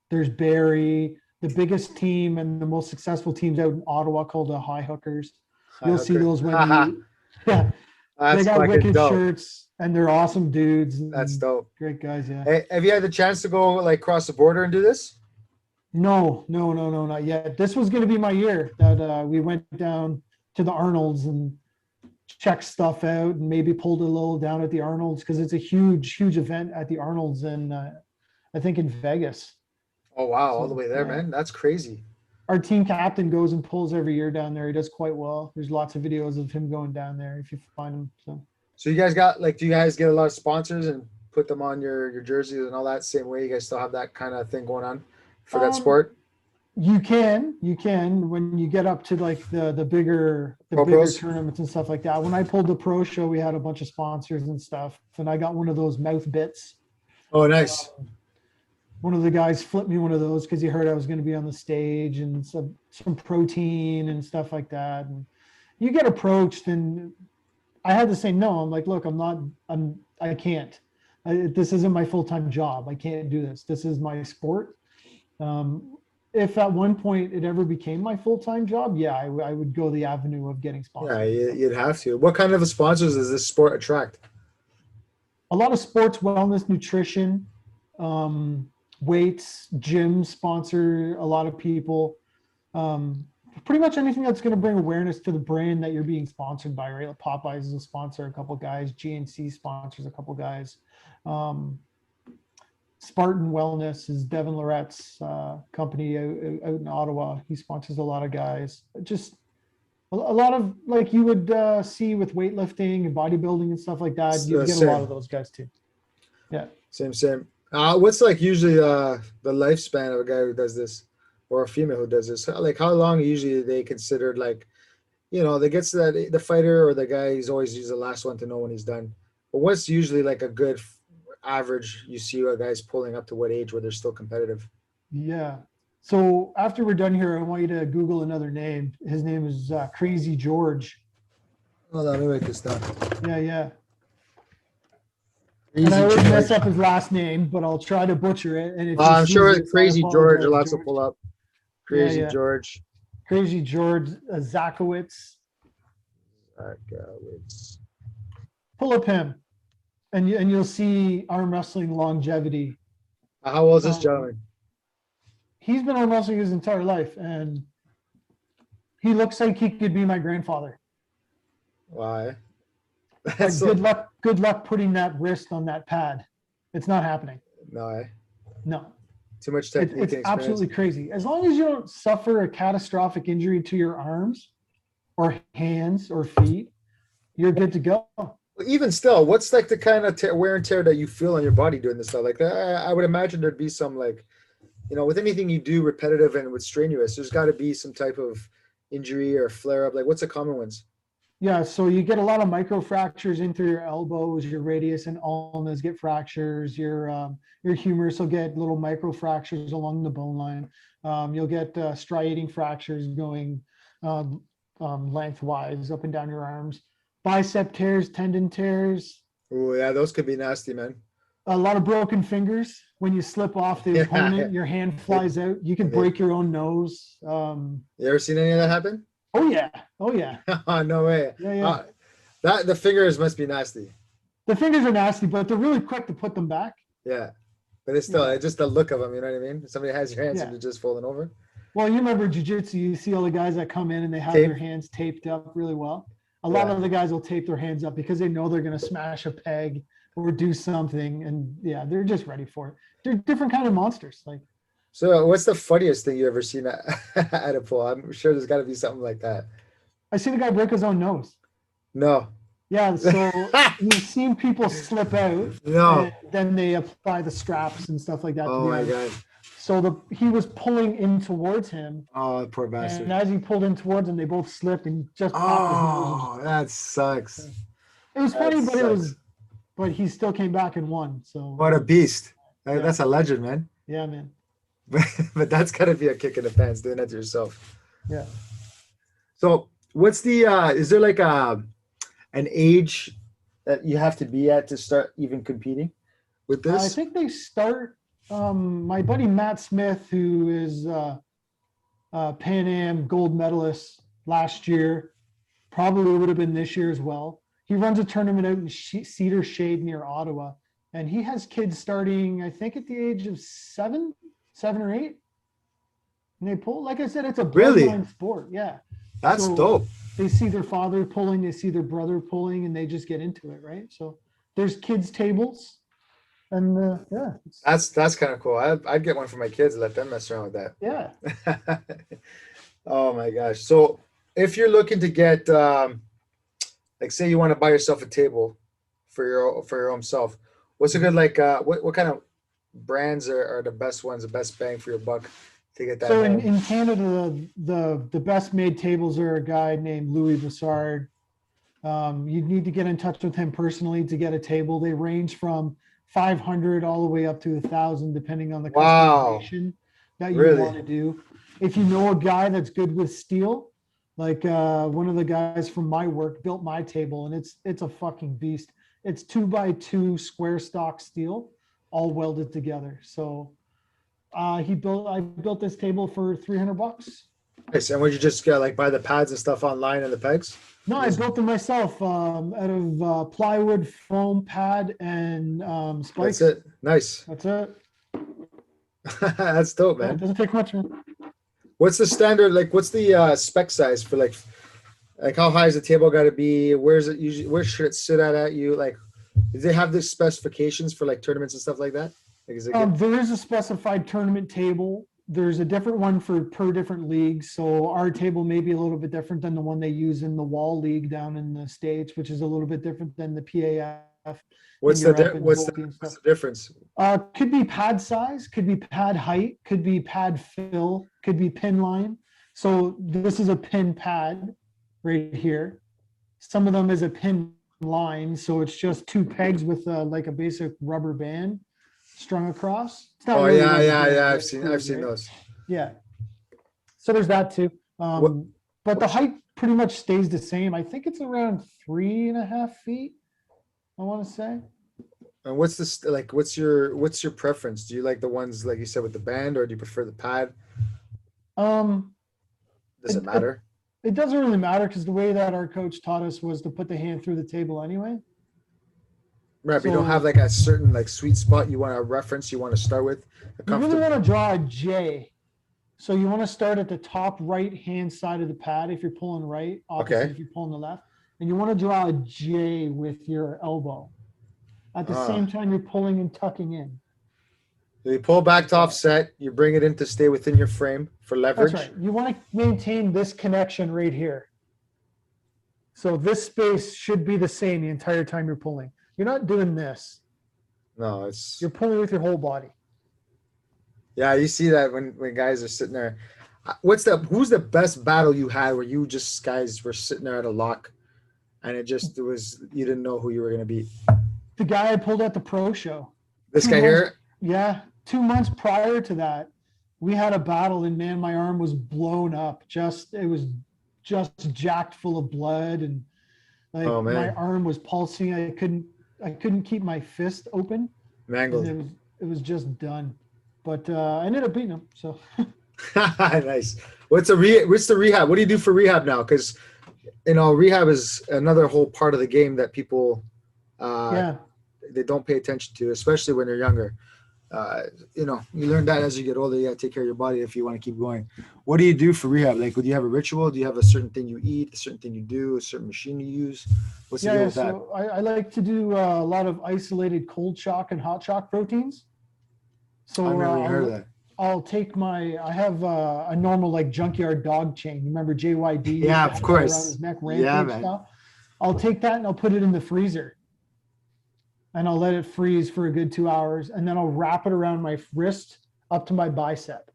there's Barrie, the biggest team and the most successful teams out in Ottawa called the High Hookers. Hi, You'll see hooker. those when you, yeah, they That's got fucking wicked dope. shirts and they're awesome dudes That's and dope. great guys. Yeah. Hey, have you had the chance to go like cross the border and do this? No, no, no, no, not yet. This was going to be my year that we went down to the Arnolds and checked stuff out and maybe pulled a little down at the Arnolds because it's a huge, huge event at the Arnolds in I think in Vegas. Oh wow, all the So way there, yeah, man. That's crazy. our team captain goes and pulls every year down there. He does quite well. There's lots of videos of him going down there if you find him. So So you guys got like, do you guys get a lot of sponsors and put them on your jerseys and all that same way? You guys still have that kind of thing going on for that um, sport? you can when you get up to like the Pro bigger pros? tournaments and stuff like that. When I pulled the pro show, we had a bunch of sponsors and stuff, and I got one of those mouth bits. Oh, nice. One of the guys flipped me one of those because he heard I was going to be on the stage and some protein and stuff like that. And you get approached, and I had to say no. I'm like, look, I can't. This isn't my full time job. I can't do this. This is my sport. Um, if at one point it ever became my full time job, yeah, I would go the avenue of getting Yeah, sponsors and stuff. you'd have to. What kind of sponsors does this sport attract? A lot of sports, wellness, nutrition, um, weights, gyms sponsor a lot of people. Um, Pretty much anything that's going to bring awareness to the brand that you're being sponsored by, right? Like Popeyes is a sponsor, a couple guys. GNC sponsors a couple guys. Um, Spartan Wellness is Devin Loret's company out in Ottawa. He sponsors a lot of guys. Just a lot of like you would see with weightlifting and bodybuilding and stuff like that. You'd get a lot Same, of those guys too. Yeah. same. What's like usually the lifespan of a guy who does this, or a female who does this? Like how long usually they considered like, they gets that the fighter or the guy he's always usually the last one to know when he's done. But what's usually like a good average you see a guy's pulling up to what age where they're still competitive? Yeah. So after we're done here, I want you to Google another name. His name is Crazy George. Hold on, let me write this down. Yeah, yeah. And I Crazy always mess George. up his last name, but I'll try to butcher it. And if he I'm sees sure this, I Crazy George will apologize, also George. pull up. Yeah, Crazy yeah. George. Crazy George Zakowitz. Zakowitz. Pull up him, and you'll see arm wrestling longevity. How old is this gentleman? He's been arm wrestling his entire life, and he looks like he could be my grandfather. Why? But That's good luck putting that wrist on that pad. It's not happening. no, No. too much technique It's and experience. absolutely crazy. As long as you don't suffer a catastrophic injury to your arms or hands or feet, you're good to go. Even still, what's like the kind of wear and tear that you feel on your body doing this stuff? Like I would imagine there'd be some like, with anything you do repetitive and with strenuous, there's got to be some type of injury or flare up. Like what's the common ones? Yeah, so you get a lot of micro fractures in through your elbows, your radius and ulnas get fractures. Your humerus will get little micro fractures along the bone line. You'll get striating fractures going lengthwise up and down your arms. Bicep tears, tendon tears. Oh yeah, those could be nasty, man. A lot of broken fingers. When you slip off the Yeah. opponent, your hand flies out. You can break your own nose. You ever seen any of that happen? Oh yeah. Oh yeah. Oh, no way. Yeah, yeah. That the fingers must be nasty. The fingers are nasty, but they're really quick to put them back. Yeah. But it's still Yeah. it's just the look of them, you know what I mean? Somebody has your hands Yeah. and you're just falling over. Well, you remember jiu-jitsu, you see all the guys that come in and they have Tape. their hands taped up really well. A lot Yeah. of the guys will tape their hands up because they know they're going to smash a peg or do something. And yeah, they're just ready for it. They're different kind of monsters. Like, So what's the funniest thing you ever seen at a pool? I'm sure there's got to be something like that. I seen a guy break his own nose. No. Yeah, so you've seen people slip out. No. And then they apply the straps and stuff like that. Oh to the my arm. God. So he was pulling in towards him. Oh, poor bastard. And as he pulled in towards him, they both slipped and just popped his nose. Oh, that sucks. It was funny, That but sucks. but he still came back and won. So What a beast. Yeah. That's a legend, man. yeah, man. But that's gotta be a kick in the pants doing that to yourself. Yeah. So what's the is there like an age that you have to be at to start even competing with I this? think they start. My buddy Matt Smith, who is Pan Am gold medalist last year, probably would have been this year as well. He runs a tournament out in Cedar Shade near Ottawa, and he has kids starting, I think, at the age of seven or eight. And they pull, like I said, it's a Really? bloodline sport. Yeah. That's So dope. They see their father pulling, they see their brother pulling, and they just get into it, right? So there's kids' tables, and yeah, That's kind of cool. I'd get one for my kids and let them mess around with that. yeah. Oh my gosh. So if you're looking to get like say you want to buy yourself a table for your own self, what's a good like what kind of brands are the best ones, the best bang for your buck to get that So home? in Canada, the best made tables are a guy named Louis Boussard. You need to get in touch with him personally to get a table. They range from 500 all the way up to 1,000, depending on the Wow. customization that you Really? want to do. If you know a guy that's good with steel, like one of the guys from my work built my table, and it's a fucking beast. It's 2x2 square stock steel, all welded together. So I built this table for $300. Nice. And would you just get like buy the pads and stuff online and the pegs? No, I built them myself out of plywood, foam pad, and spikes. That's it. Nice. That's it. That's dope, Yeah, man. it doesn't take much, man. What's the standard? Like, what's the spec size for like how high is the table got to be? Where's it usually? Where should it sit at you? Like, do they have the specifications for like tournaments and stuff like that? Like, is it good? There is a specified tournament table. There's a different one per different leagues. So our table may be a little bit different than the one they use in the Wall League down in the States, which is a little bit different than the PAF. What's Europe the and what's Hopi and the stuff. difference? Could be pad size, could be pad height, could be pad fill, could be pin line. So this is a pin pad right here. Some of them is a pin line, so it's just two pegs with like a basic rubber band strung across. It's not Oh really yeah, rubber yeah, band, yeah. but I've it's seen cool, right? those. Yeah. So there's that too. What- But the height pretty much stays the same. I think it's around 3.5 feet, I want to say. And what's this like? What's your preference? Do you like the ones like you said with the band, or do you prefer the pad? Um, Does it It- matter? It doesn't really matter because the way that our coach taught us was to put the hand through the table anyway. Right, but you don't so- have like a certain like sweet spot you want to reference. You want to start with a You really comfortable. want to draw a J. So you want to start at the top right hand side of the pad if you're pulling right, opposite Okay. if you're pulling the left. And you want to draw a J with your elbow. At the same time, you're pulling and tucking in. You pull back to offset. You bring it in to stay within your frame for leverage. That's right. You want to maintain this connection right here. So this space should be the same the entire time you're pulling. You're not doing this. No, it's You're pulling with your whole body. yeah. You see that when guys are sitting there. Who's the best battle you had where you just guys were sitting there at a lock, and it was you didn't know who you were gonna beat. The guy I pulled at the pro show. This 2 guy months- here. Yeah, 2 months prior to that, we had a battle, and man, my arm was blown up. It was just jacked full of blood, and like Oh, man. my arm was pulsing. I couldn't keep my fist open. Mangled. it was just done. But I ended up beating him. So Nice. What's the rehab? What do you do for rehab now? Because rehab is another whole part of the game that people yeah. they don't pay attention to, especially when they're younger. You learn that as you get older. You gotta take care of your body if you want to keep going. What do you do for rehab? Like, do you have a ritual? Do you have a certain thing you eat, a certain thing you do, a certain machine you use? What's the deal with that? So I like to do a lot of isolated cold shock and hot shock proteins. So I've never even heard of that. I'll take I have a normal like junkyard dog chain. You remember JYD? Yeah, of course. Around his neck, Yeah, man. stuff. I'll take that and I'll put it in the freezer. And I'll let it freeze for a good 2 hours. And then I'll wrap it around my wrist up to my bicep.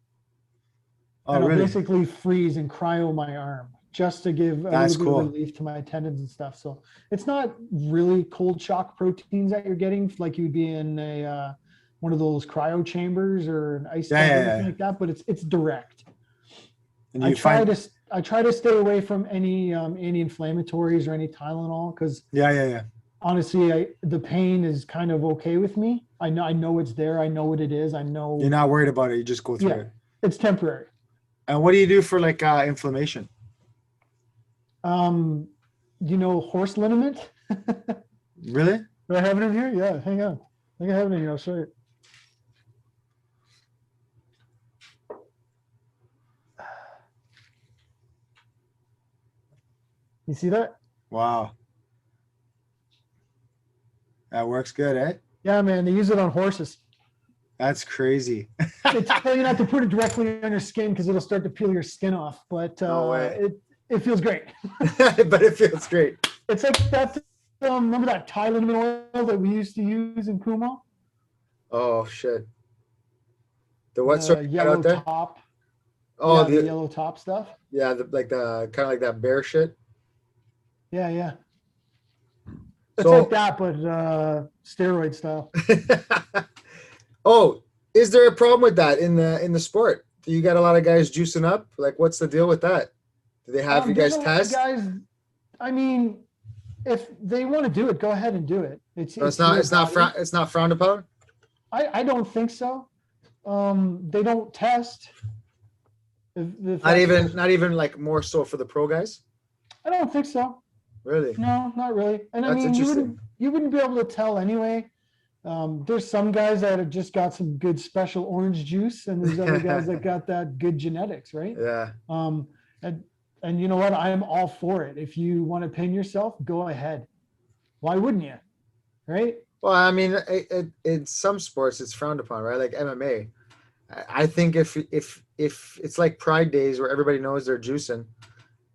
Oh, and I'll really? basically freeze and cryo my arm just to give a little bit of relief to my tendons and stuff. So it's not really cold shock proteins that you're getting like you'd be in a one of those cryo chambers or an ice tub or anything like that, but it's direct. And I try to stay away from any anti-inflammatories or any Tylenol because honestly, the pain is kind of okay with me. I know it's there. I know what it is. I know you're not worried about it. You just go through it. It's temporary. And what do you do for like inflammation? Horse liniment. Really? Do I have it in here? Yeah, hang on. I think I have it in here. I'll show you. You see that? Wow. That works good, eh? Yeah, man. They use it on horses. That's crazy. They tell you not to put it directly on your skin because it'll start to peel your skin off. But no way. It feels great. But it feels great. It's like that. Remember that Thai liniment oil that we used to use in Kumo? Oh shit. The what sort of yellow out there? Top? Oh, the yellow top stuff. Yeah, the kind of like that bear shit. Yeah. It's like that, but steroid style. Oh, is there a problem with that in the sport? Do you got a lot of guys juicing up? Like, what's the deal with that? Do they have you guys test? Guys, I mean, if they want to do it, go ahead and do it. It's not frowned upon. I don't think so. They don't test. Not even like more so for the pro guys. I don't think so. Really? No, not really. And that's interesting. You wouldn't be able to tell anyway. There's some guys that have just got some good special orange juice, and there's other guys that got that good genetics, right? Yeah. And you know what? I am all for it. If you want to pin yourself, go ahead. Why wouldn't you? Right? Well, I mean, in some sports it's frowned upon, right? Like MMA. I think if it's like Pride Days where everybody knows they're juicing,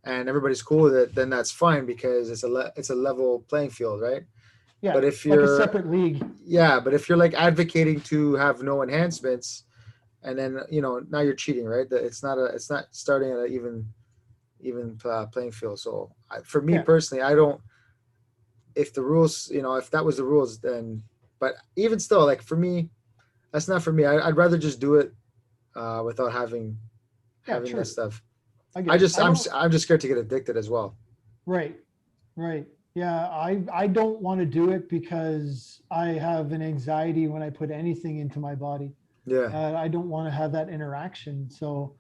and everybody's cool with it, then that's fine because it's a level playing field, right? Yeah. But if you're like a separate league. Yeah, but if you're like advocating to have no enhancements, and then now you're cheating, right? It's not starting at an even playing field. So for me personally, I don't. If the rules, if that was the rules, then. But even still, like for me, that's not for me. I'd rather just do it without having that stuff. I'm just scared to get addicted as well. Right. Yeah, I don't want to do it because I have an anxiety when I put anything into my body. Yeah. I don't want to have that interaction. So,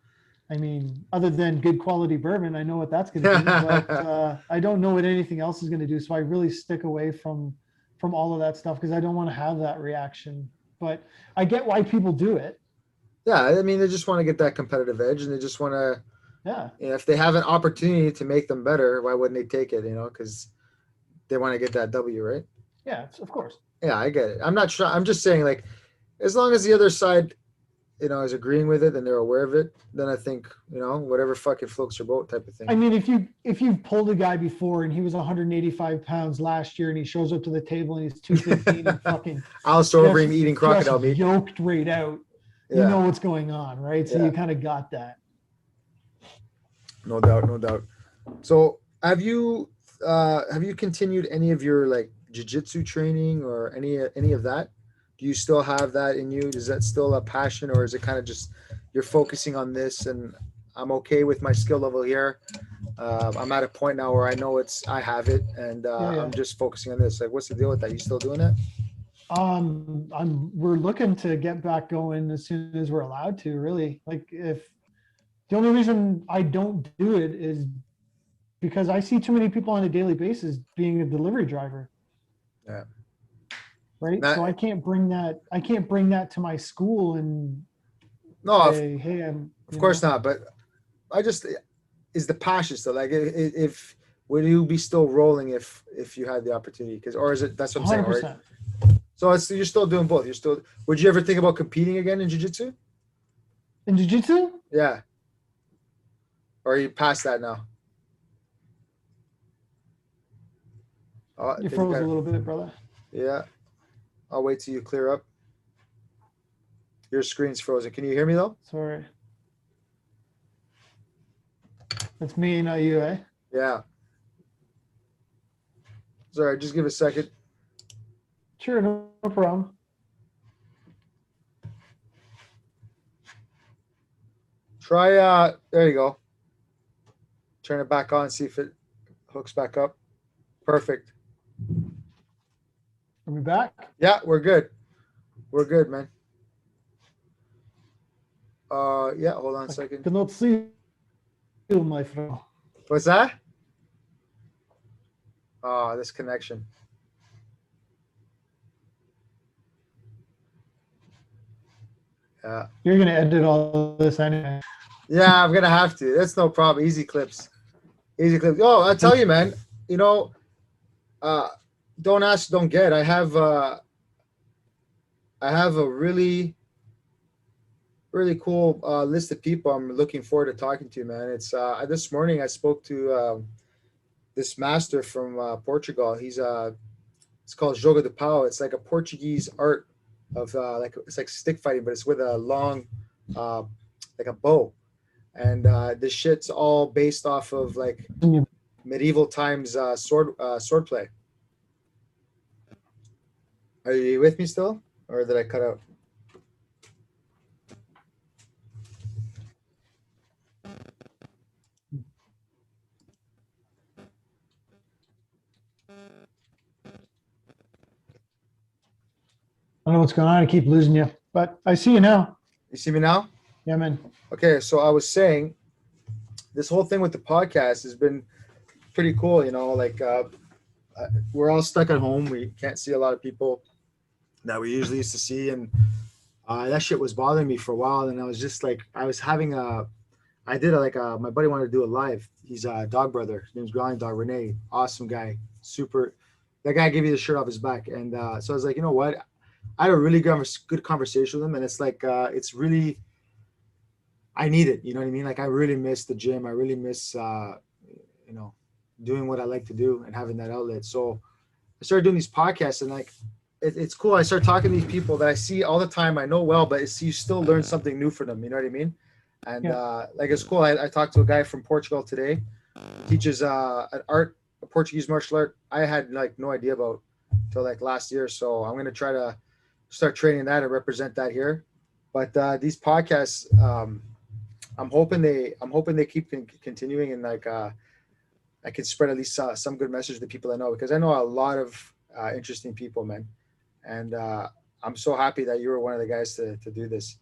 I mean, other than good quality bourbon, I know what that's going to do, but I don't know what anything else is going to do. So I really stick away from all of that stuff because I don't want to have that reaction. But I get why people do it. Yeah, I mean, they just want to get that competitive edge, and they just want to. Yeah. If they have an opportunity to make them better, why wouldn't they take it? Because they want to get that W, right? Yeah, of course. Yeah, I get it. I'm not sure. I'm just saying, like, as long as the other side, is agreeing with it and they're aware of it, then I think, whatever fucking floats your boat type of thing. I mean, if you've pulled a guy before and he was 185 pounds last year and he shows up to the table and he's 215 and fucking I'll store over him eating crocodile meat. Yoked right out. Yeah. You know what's going on, right? So you kind of got that. No doubt. So have you continued any of your like jiu-jitsu training or any of that? Do you still have that in you? Is that still a passion, or is it kind of just you're focusing on this and I'm okay with my skill level here? I'm at a point now where I know I have it, and I'm just focusing on this. Like, what's the deal with that? You still doing that? We're looking to get back going as soon as we're allowed to, really. Like, if the only reason I don't do it is because I see too many people on a daily basis being a delivery driver. Yeah. Right. Not, So I can't bring that to my school and no, say, hey, of course not. But I just is the passion still like if would you be still rolling if you had the opportunity? Because or is it that's what I'm saying, right? 100%. So it's you're still doing both. You're still. Would you ever think about competing again in jiu-jitsu? In jiu-jitsu? Yeah. Or are you past that now? Oh, I You think froze a little bit, brother. yeah. I'll wait till you clear up. Your screen's frozen. Can you hear me though? Sorry. That's me, not you, eh? Yeah. Sorry, just give a second. Sure, no problem. Try there you go. Turn it back on, see if it hooks back up. Perfect. Are we back? Yeah, we're good. We're good, man. Yeah, hold on a second. Cannot see you, my friend. What's that? Oh, this connection. Yeah. You're gonna edit all this anyway. Yeah, I'm gonna have to. That's no problem. Easy clips. Easy clips. Oh, I'll tell you, man. You know, don't ask, don't get. I have a really cool list of people I'm looking forward to talking to, man. It's this morning I spoke to this master from Portugal. He's it's called Jogo de Pau. It's like a Portuguese art of like it's like stick fighting, but it's with a long like a bow. And this shit's all based off of like medieval times sword play. Are you with me still, or did I cut out? I don't know what's going on. I keep losing you, but I see you now. You see me now? Yeah, man. Okay, so I was saying this whole thing with the podcast has been pretty cool. You know, like we're all stuck at home. We can't see a lot of people that we usually used to see, and that shit was bothering me for a while. And I was just like, I was having I did my buddy wanted to do a live. He's a dog brother. His name's Growling Dog Renee. Awesome guy. Super. That guy gave me the shirt off his back. And so I was like, you know what? I had a really good conversation with him. And it's like, it's really, I need it. You know what I mean? Like I really miss the gym. I really miss, you know, doing what I like to do and having that outlet. So I started doing these podcasts and like, it's cool. I start talking to these people that I see all the time. I know well, but it's, you still learn something new from them. You know what I mean? And like it's cool. I talked to a guy from Portugal today. He teaches an art, a Portuguese martial art. I had like no idea about till like last year. So I'm gonna try to start training that and represent that here. But these podcasts, I'm hoping they keep continuing and like I can spread at least some good message to people I know, because I know a lot of interesting people, man. And I'm so happy that you were one of the guys to do this.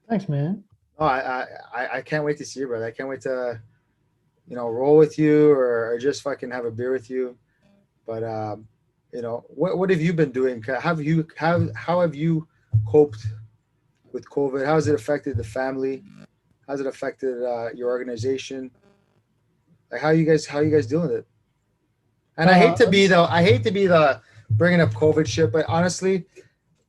Thanks, man. Oh, I can't wait to see you, brother. I can't wait to, you know, roll with you or just fucking have a beer with you. But you know, what have you been doing? How have you coped with COVID? How has it affected the family? How's it affected your organization? Like how you guys dealing with it? And I hate to be the bringing up COVID shit, but honestly,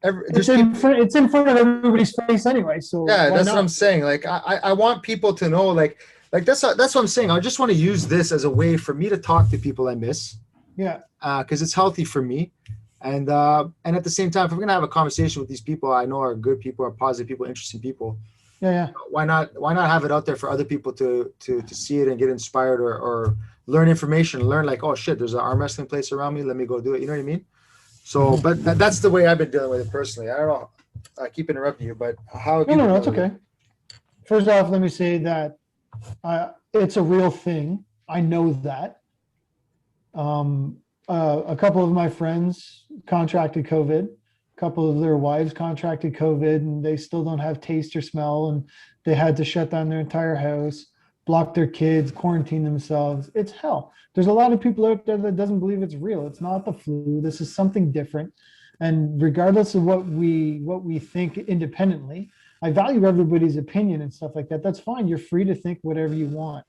it's in front of everybody's face anyway. So yeah, that's what I'm saying. Like I want people to know, like that's what I'm saying. I just want to use this as a way for me to talk to people I miss. Yeah. Because it's healthy for me, and at the same time, if I'm gonna have a conversation with these people I know are good people, are positive people, interesting people. Yeah. Why not have it out there for other people to see it and get inspired or learn information, learn like, oh shit, there's an arm wrestling place around me. Let me go do it. You know what I mean? So, but that's the way I've been dealing with it personally. I don't know. I keep interrupting you, but how? No, it's okay. First off, let me say that it's a real thing. I know that. a couple of my friends contracted COVID. A couple of their wives contracted COVID, and they still don't have taste or smell, and they had to shut down their entire house, block their kids, quarantine themselves. It's hell. There's a lot of people out there that doesn't believe it's real. It's not the flu. This is something different. And regardless of what we think independently, I value everybody's opinion and stuff like that. That's fine. You're free to think whatever you want,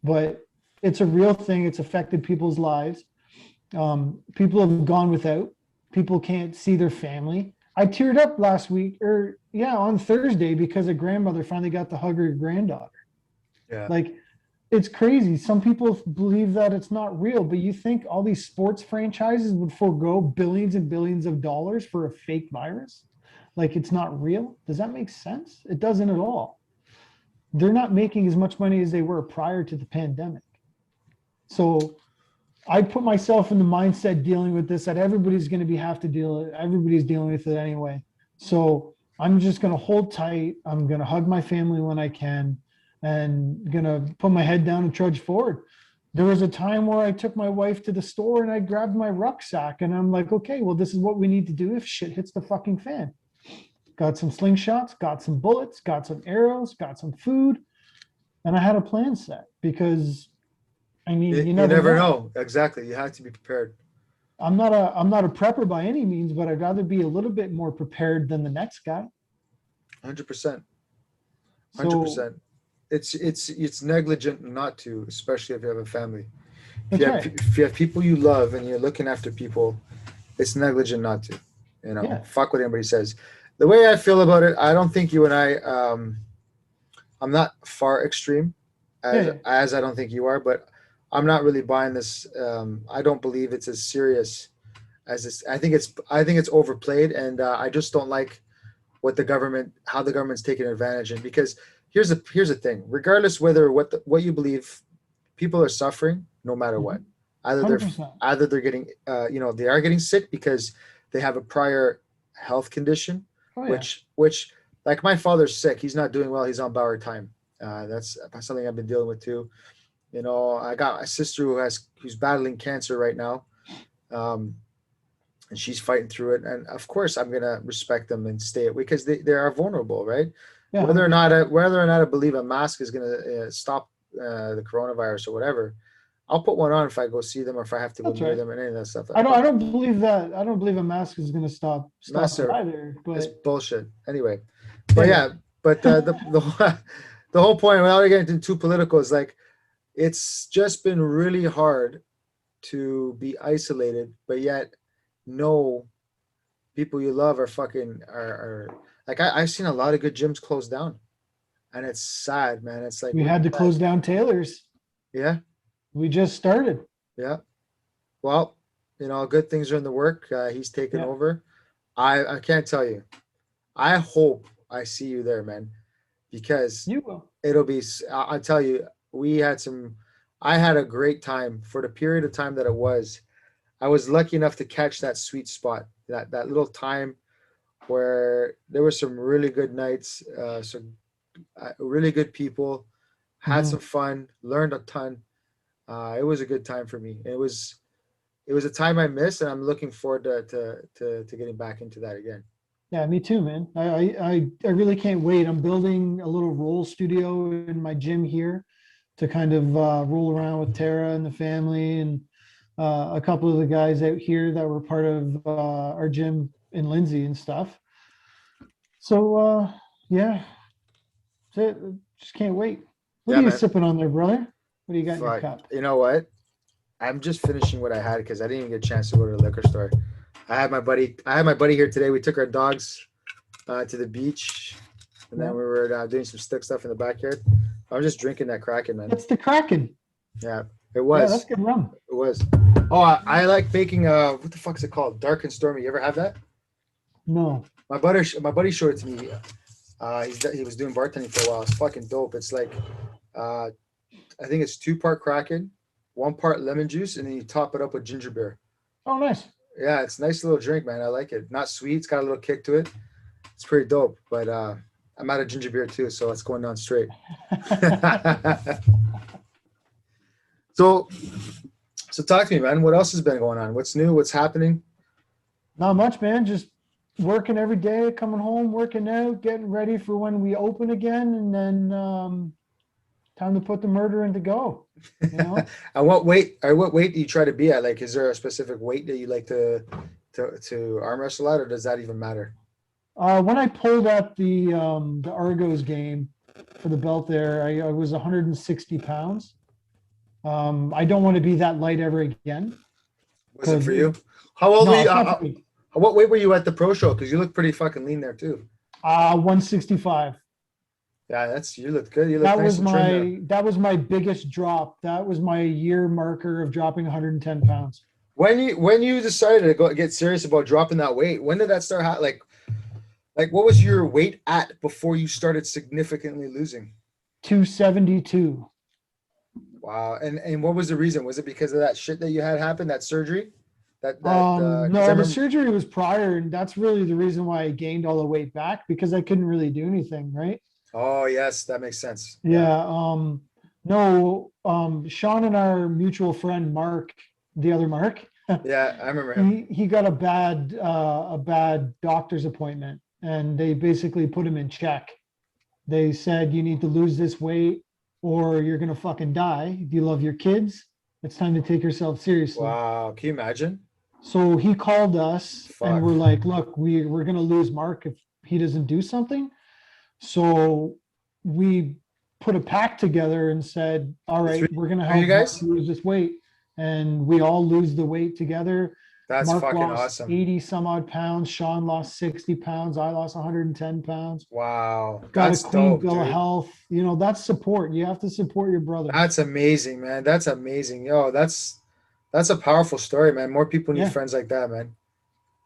but it's a real thing. It's affected people's lives. People have gone without. People can't see their family. I teared up last week, or yeah, on Thursday, because a grandmother finally got to hug her granddaughter. Yeah. Like, it's crazy. Some people believe that it's not real, but you think all these sports franchises would forego billions and billions of dollars for a fake virus? Like, it's not real? Does that make sense? It doesn't at all. They're not making as much money as they were prior to the pandemic. So I put myself in the mindset dealing with this that everybody's going to have to deal. Everybody's dealing with it anyway. So I'm just going to hold tight. I'm going to hug my family when I can, and going to put my head down and trudge forward. There was a time where I took my wife to the store and I grabbed my rucksack and I'm like, okay, well, this is what we need to do if shit hits the fucking fan. Got some slingshots, got some bullets, got some arrows, got some food, and I had a plan set because, I mean, You never know. Exactly. You have to be prepared. I'm not a prepper by any means, but I'd rather be a little bit more prepared than the next guy. 100%. So 100%. It's negligent not to, especially if you have a family. If that's you have, right. if you have people you love and you're looking after people, it's negligent not to. You know, Yeah. fuck what anybody says. The way I feel about it, I don't think you and I, I'm not far extreme Yeah. as I don't think you are, but I'm not really buying this. I don't believe it's as serious as this. I think it's overplayed, and I just don't like how the government's taking advantage. And because here's the thing, regardless whether what you believe, people are suffering no matter what. Either they're 100%. either they're getting they are getting sick because they have a prior health condition, Oh yeah. which like my father's sick, he's not doing well, he's on borrowed time. That's something I've been dealing with too. You know, I got a sister who's battling cancer right now, and she's fighting through it. And of course, I'm gonna respect them and stay away because they are vulnerable, right? Yeah. Whether or 100%. not I believe a mask is gonna stop the coronavirus or whatever, I'll put one on if I go see them or if I have to go That's near right. them and any of that stuff. I don't believe that. I don't believe a mask is going to stop it Master, either. it's But bullshit. Anyway, but yeah, yeah, but the whole point, without getting too political, is like it's just been really hard to be isolated, but yet no people you love are fucking are like I've seen a lot of good gyms close down, and it's sad, man. It's like we really had to sad. close down Taylor's. Yeah, We just started. yeah. Well, good things are in the work. He's taken Yeah, over. I can't tell you. I hope I see you there, man, because you will. it'll be. I'll tell you, we had some. I had a great time for the period of time that it was. I was lucky enough to catch that sweet spot, that little time where there were some really good nights, some really good people, had Mhm. some fun, learned a ton. It was a good time for me. It was a time I missed, and I'm looking forward to getting back into that again. Yeah, me too, man. I really can't wait. I'm building a little roll studio in my gym here to kind of roll around with Tara and the family and a couple of the guys out here that were part of our gym in Lindsay and stuff. So yeah, that's it. Just can't wait. What Yeah, are you man. sipping on there, brother? What do you got in your Fuck. cup? You know what? I'm just finishing what I had because I didn't even get a chance to go to the liquor store. I had my buddy here today. We took our dogs to the beach, and then Yeah, we were doing some stick stuff in the backyard. I was just drinking that Kraken, man. that's the Kraken. Yeah, it Yeah, that's was. good rum. It was. Oh, I like making what the fuck's it called? Dark and stormy. You ever have that? No. My buddy showed it to me. He was doing bartending for a while. It's fucking dope. It's like, I think it's 2 part Kraken, 1 part lemon juice, and then you top it up with ginger beer. Oh, nice. Yeah, it's a nice little drink, man. I like it. Not sweet. It's got a little kick to it. It's pretty dope. But I'm out of ginger beer too, so it's going down straight. so So talk to me, man. What else has been going on? What's new? What's happening? Not much, man. Just working every day, coming home, working out, getting ready for when we open again, and then time to put the murder in to go. You know, And what weight do you try to be at? Like, is there a specific weight that you like to arm wrestle at, or does that even matter? when I pulled at the Argos game for the belt there, I was 160 pounds. I don't want to be that light ever again Was it because for you? How old were no, you? it's not for me. What weight were you at the pro show? Because you look pretty fucking lean there too. 165. Yeah, you look good. You look That nice was and trim there. my biggest drop. That was my year marker of dropping 110 pounds. When you decided to go get serious about dropping that weight, when did that start? Like what was your weight at before you started significantly losing? 272. Wow. And what was the reason? Was it because of that shit that you had happen, that surgery? Because I No, the remember. surgery was prior, and that's really the reason why I gained all the weight back because I couldn't really do anything, right? Oh yes, that makes sense. Yeah. Yeah. No, Sean and our mutual friend Mark, the other Mark, Yeah, I remember him. he got a bad doctor's appointment, and they basically put him in check. They said you need to lose this weight or you're gonna fucking die. If you love your kids, it's time to take yourself seriously. Wow. Can you imagine? So he called us and Fuck. we're like, look, we're gonna lose Mark if he doesn't do something. So we put a pact together and said, all The right, three we're gonna are you help Mark guys? lose this weight. And we all lose the weight together. That's Mark fucking lost awesome. 80 some odd pounds. Sean lost 60 pounds. I lost 110 pounds. Wow. Got a That's clean dope, bill of dude. health. You know, that's support. You have to support your brothers. That's amazing, man. That's amazing. Yo, that's a powerful story, man. More people need Yeah. friends like that, man.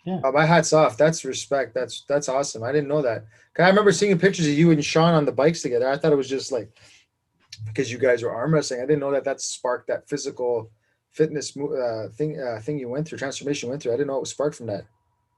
Yeah. My hat's off. That's respect. That's awesome. I didn't know that. 'Cause I remember seeing pictures of you and Sean on the bikes together. I thought it was just like because you guys were arm wrestling. I didn't know that sparked that physical fitness thing you went through, transformation you went through. I didn't know it was sparked from that.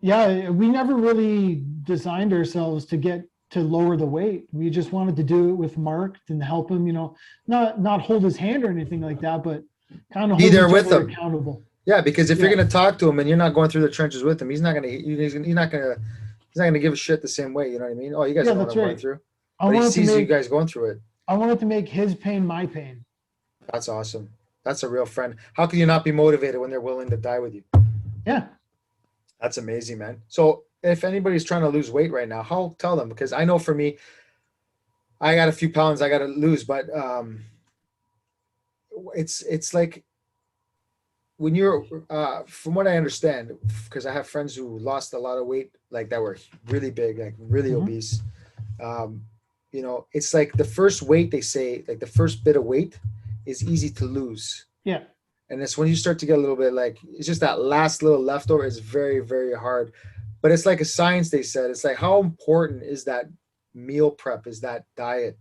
Yeah. We never really designed ourselves to get to lower the weight. We just wanted to do it with Mark and help him, you know, not hold his hand or anything like that, but kind of Be hold there each with other them. accountable. Yeah, because if you're Yeah. gonna talk to him and you're not going through the trenches with him, he's not gonna give a shit the same way. You know what I mean? Oh, you guys Yeah, know what that's I'm going right. through, I but he wanted to sees you make guys going through it. I wanted to make his pain my pain. That's awesome. That's a real friend. How can you not be motivated when they're willing to die with you? Yeah. That's amazing, man. So if anybody's trying to lose weight right now, how tell them? Because I know for me, I got a few pounds I got to lose, but it's like when you're from what I understand, because I have friends who lost a lot of weight, like that were really big, like really Mhm. obese. Um, it's like the first weight they say, like the first bit of weight is easy to lose. Yeah. And it's when you start to get a little bit like it's just that last little leftover is very, very hard. But it's like a science, they said. It's like how important is that meal prep, is that diet?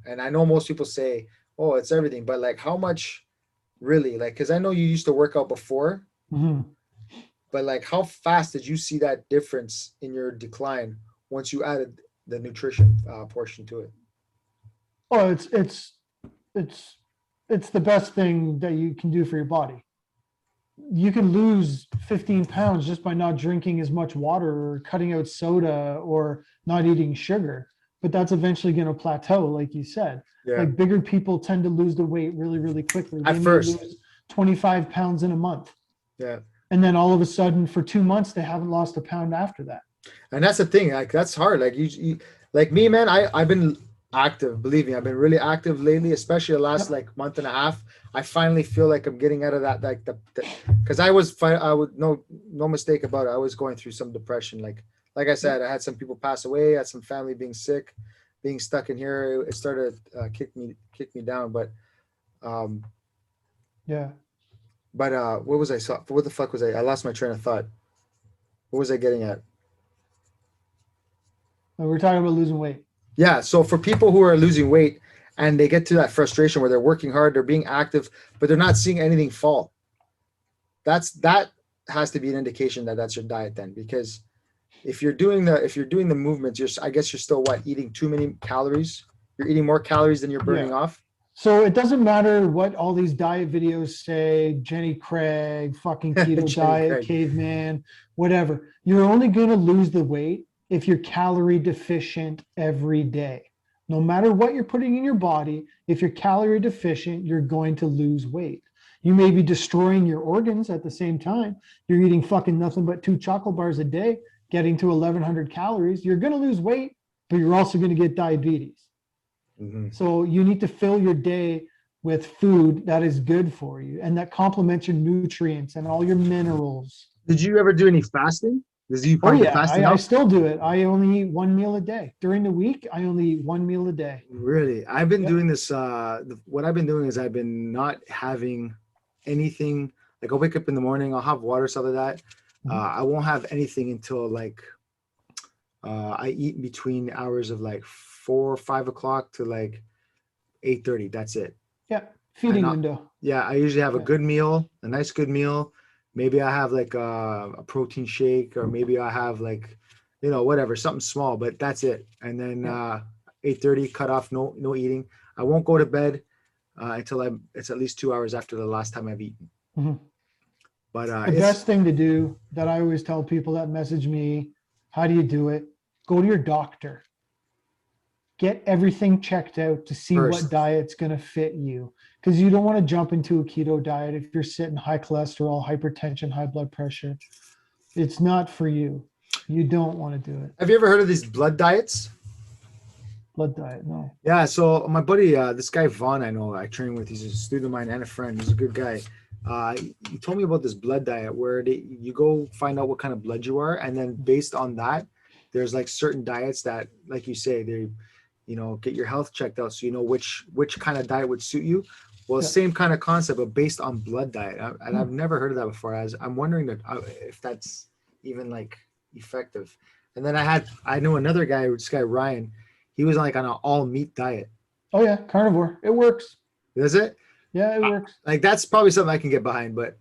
And I know most people say, oh, it's everything, but like how much really? Like, because I know you used to work out before, Mhm. but like how fast did you see that difference in your decline once you added the nutrition portion to it? Oh, it's it's the best thing that you can do for your body. You can lose 15 pounds just by not drinking as much water or cutting out soda or not eating sugar. But that's eventually going to plateau, like you said. Yeah. Like bigger people tend to lose the weight really, really quickly. They At may first. lose 25 pounds in a month. Yeah. And then all of a sudden, for 2 months, they haven't lost a pound after that. And that's the thing, like that's hard. Like like me, man, I've been active, believe me, I've been really active lately, especially the last Yep. like month and a half. I finally feel like I'm getting out of that, like because I would no mistake about it. I was going through some depression. Like I said, I had some people pass away, I had some family being sick, being stuck in here. It started kick me down. Um, Yeah. what was I saw? What the fuck was I? I lost my train of thought. What was I getting at? And we're talking about losing weight. Yeah. So for people who are losing weight and they get to that frustration where they're working hard, they're being active, but they're not seeing anything fall. That has to be an indication that that's your diet then, because if you're doing the movements, I guess you're still eating too many calories. You're eating more calories than you're burning Yeah. off. So it doesn't matter what all these diet videos say, Jenny Craig, fucking keto Jenny diet, Craig. caveman, whatever. You're only going to lose the weight if you're calorie deficient every day. No matter what you're putting in your body, if you're calorie deficient, you're going to lose weight. You may be destroying your organs at the same time. You're eating fucking nothing but 2 chocolate bars a day, getting to 1,100 calories. You're going to lose weight, but you're also going to get diabetes. Mm-hmm. So you need to fill your day with food that is good for you and that complements your nutrients and all your minerals. Did you ever do any fasting? Did you Oh find the yeah, fasting I help? still do it. I only eat 1 meal a day. During the week, I only eat 1 meal a day. Really? I've been Yep. doing this. What I've been doing is I've been not having anything. Like I'll wake up in the morning, I'll have water, stuff like that. Mhm. I won't have anything until like I eat between hours of like 4 or 5 o'clock to like 8:30. That's it. Yeah, And feeding window. yeah, I usually have a Yeah. good meal, a nice good meal. Maybe I have like a protein shake, or maybe I have like, whatever, something small, but that's it. And then Yeah. 8:30, cut off, no eating. I won't go to bed until it's at least 2 hours after the last time I've eaten. Mhm. But The it's best thing to do that I always tell people that message me, how do you do it? Go to your doctor. Get everything checked out to see what first. diet's going to fit you. Because you don't want to jump into a keto diet if you're sitting high cholesterol, hypertension, high blood pressure. It's not for you. You don't want to do it. Have you ever heard of these blood diets? Blood diet, no. Yeah, so my buddy, this guy Vaughn, I know, I train with, he's a student of mine and a friend. He's a good guy. He told me about this blood diet where you go find out what kind of blood you are, and then based on that, there's like certain diets that, like you say, they, get your health checked out, so you know which kind of diet would suit you. Well, Yeah. same kind of concept, but based on blood diet, and I've Hmm. never heard of that before. I'm wondering if that's even like effective. And then I know another guy, this guy Ryan. He was like on an all meat diet. Oh yeah, carnivore. It works. Is it? Yeah, it works. Like that's probably something I can get behind, but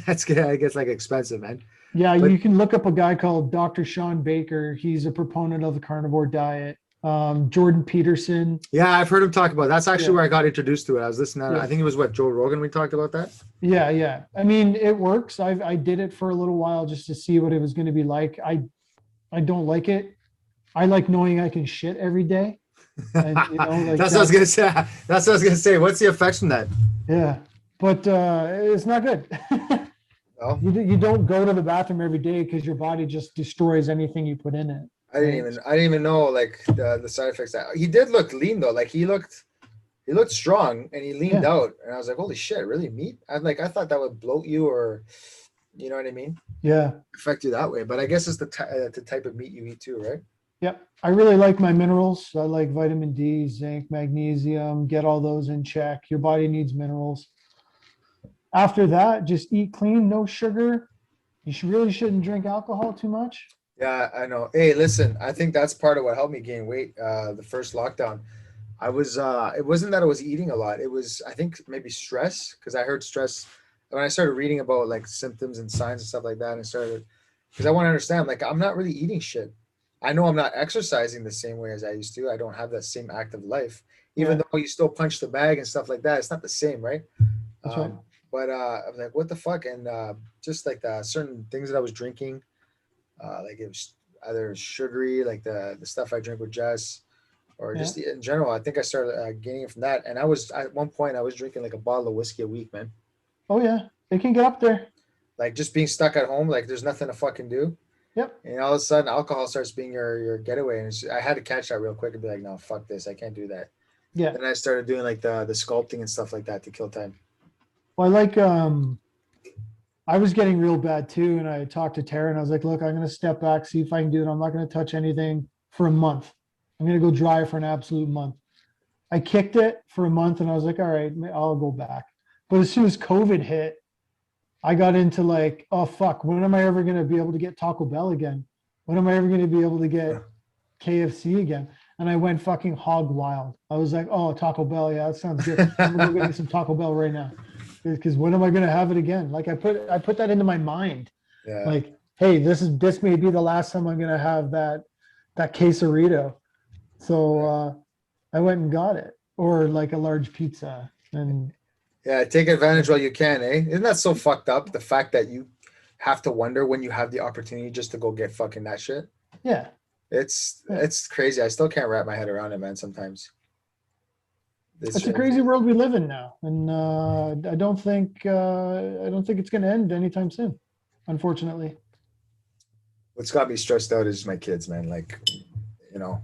that's I guess like expensive, man. Yeah, But you can look up a guy called Dr. Sean Baker. He's a proponent of the carnivore diet. Jordan Peterson. yeah, I've heard him talk about it. That's actually Yeah. where I got introduced to it. I was listening. Yeah. I think it was Joe Rogan. We talked about that. Yeah. I mean, it works. I did it for a little while just to see what it was going to be like. I don't like it. I like knowing I can shit every day. And like That's what I was gonna say. That's what I was gonna say. What's the effects from that? yeah, but it's not good. Oh, You don't go to the bathroom every day because your body just destroys anything you put in it. I didn't even know like the side effects. That he did look lean though. Like he looked strong and he leaned Yeah. out, and I was like, holy shit, really meat? I thought that would bloat you, or you know what I mean, Yeah. affect you that way. But I guess it's the type of meat you eat too, right? Yep. I really like my minerals. I like vitamin D, zinc, magnesium, get all those in check. Your body needs minerals. After that, just eat clean, no sugar. Really shouldn't drink alcohol too much. Yeah, I know. Hey, listen, I think that's part of what helped me gain weight. The first lockdown, I was. It wasn't that I was eating a lot. It was, I think, maybe stress, because I heard stress when I started reading about like symptoms and signs and stuff like that, and started because I want to understand. Like, I'm not really eating shit. I know I'm not exercising the same way as I used to. I don't have that same active life, even Yeah. though you still punch the bag and stuff like that. It's not the same, right? That's right. But I was like, what the fuck? And just like the certain things that I was drinking, like it was either sugary, like the stuff I drink with Jess, or Yeah. just in general. I think I started gaining it from that. And I was at one point I was drinking like a bottle of whiskey a week, man. Oh yeah. It can get up there. Like just being stuck at home, like there's nothing to fucking do. Yep. And all of a sudden, alcohol starts being your getaway, and I had to catch that real quick and be like, no, fuck this, I can't do that. Yeah. Then I started doing like the sculpting and stuff like that to kill time. Well, I was getting real bad too. And I talked to Tara and I was like, look, I'm going to step back, see if I can do it. I'm not going to touch anything for a month. I'm going to go dry for an absolute month. I kicked it for a month and I was like, all right, I'll go back. But as soon as COVID hit, I got into like, oh, fuck, when am I ever going to be able to get Taco Bell again? When am I ever going to be able to get KFC again? And I went fucking hog wild. I was like, oh, Taco Bell. Yeah, that sounds good. I'm going to go get me some Taco Bell right now. Because when am I going to have it again? Like I put that into my mind. Yeah. Like, hey, this may be the last time I'm going to have that quesarito. So I went and got it. or like a large pizza. And Yeah, take advantage while you can, eh? Isn't that so fucked up? The fact that you have to wonder when you have the opportunity just to go get fucking that shit. yeah, It's crazy. I still can't wrap my head around it, man. Sometimes it's a crazy world we live in now, and I don't think it's going to end anytime soon, unfortunately. what's got me stressed out is my kids, man. Like, you know,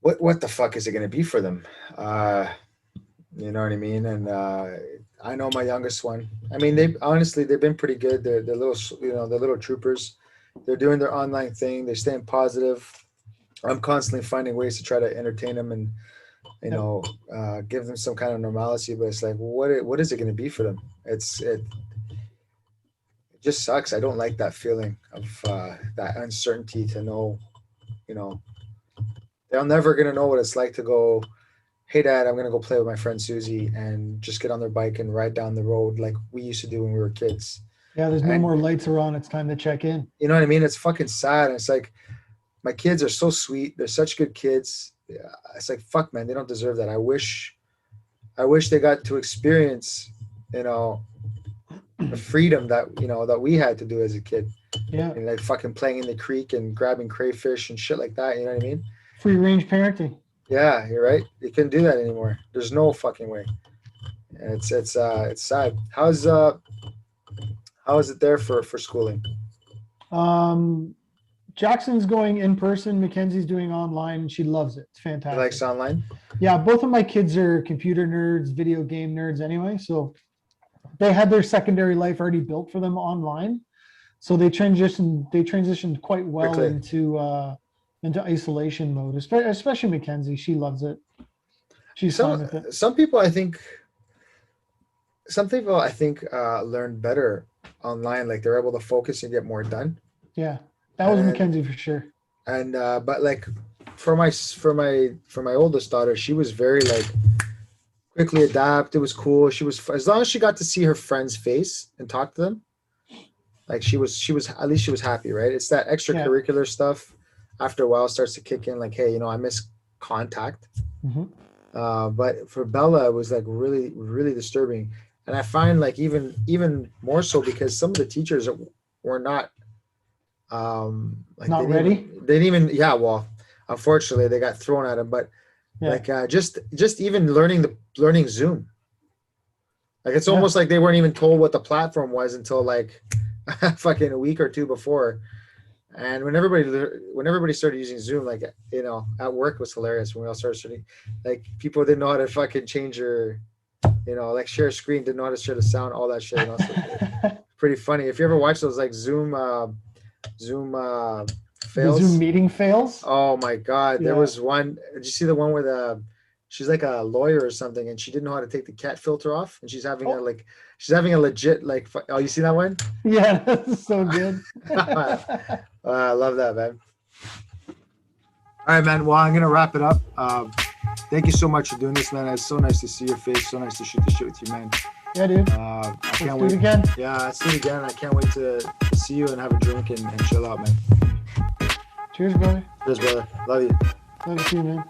what the fuck is it gonna be for them? You know what I mean? And I know my youngest one. I mean, they've been pretty good. They're little, they're little troopers. They're doing their online thing. They're staying positive. I'm constantly finding ways to try to entertain them and give them some kind of normalcy. But it's like, what is it going to be for them? It just sucks. I don't like that feeling of that uncertainty to know, they're never going to know what it's like to go, hey, Dad, I'm going to go play with my friend Susie and just get on their bike and ride down the road like we used to do when we were kids. Yeah, there's no more lights are on. It's time to check in. You know what I mean? It's fucking sad. And it's like, my kids are so sweet. They're such good kids. Yeah, it's like, fuck, man, they don't deserve that. I wish they got to experience, the freedom that we had to do as a kid. Yeah. And like fucking playing in the creek and grabbing crayfish and shit like that. You know what I mean? Free range parenting. Yeah, you're right. You couldn't do that anymore. There's no fucking way. And it's sad. How is it there for schooling? Jackson's going in person. Mackenzie's doing online, and she loves it. It's fantastic. She likes online? Yeah, both of my kids are computer nerds, video game nerds anyway. So they had their secondary life already built for them online. So they transitioned quite well into isolation mode, especially Mackenzie. She loves it. She's fine with it. Some people I think learn better online. Like they're able to focus and get more done. Yeah, that was Mackenzie for sure. And but like for my oldest daughter, she was very like quickly adapt. It was cool. She was, as long as she got to see her friend's face and talk to them, like she was at least she was happy, right? It's that extracurricular stuff after a while starts to kick in, like, hey, I miss contact. Mm-hmm. But for Bella, it was like really, really disturbing. And I find like even more so because some of the teachers were not not ready. They didn't even, well, unfortunately they got thrown at them, but like just even learning Zoom. Like it's almost like they weren't even told what the platform was until like fucking a week or two before. And when everybody started using Zoom, like, at work, it was hilarious when we all started studying. Like people didn't know how to fucking change your, like share a screen, didn't know how to share the sound, all that shit. So pretty funny. If you ever watch those like Zoom fails, the Zoom meeting fails. Oh my God, there was one. Did you see the one where she's like a lawyer or something, and she didn't know how to take the cat filter off, and she's having a legit like. Oh, you see that one? Yeah, that's so good. I love that, man. All right, man. Well, I'm gonna wrap it up. Thank you so much for doing this, man. It's so nice to see your face. So nice to shoot the shit with you, man. Yeah, dude. I can't wait. Do it again. Yeah, let's do it again. I can't wait to see you and have a drink and chill out, man. Cheers, brother. Cheers, brother. Love you. Love you too, man.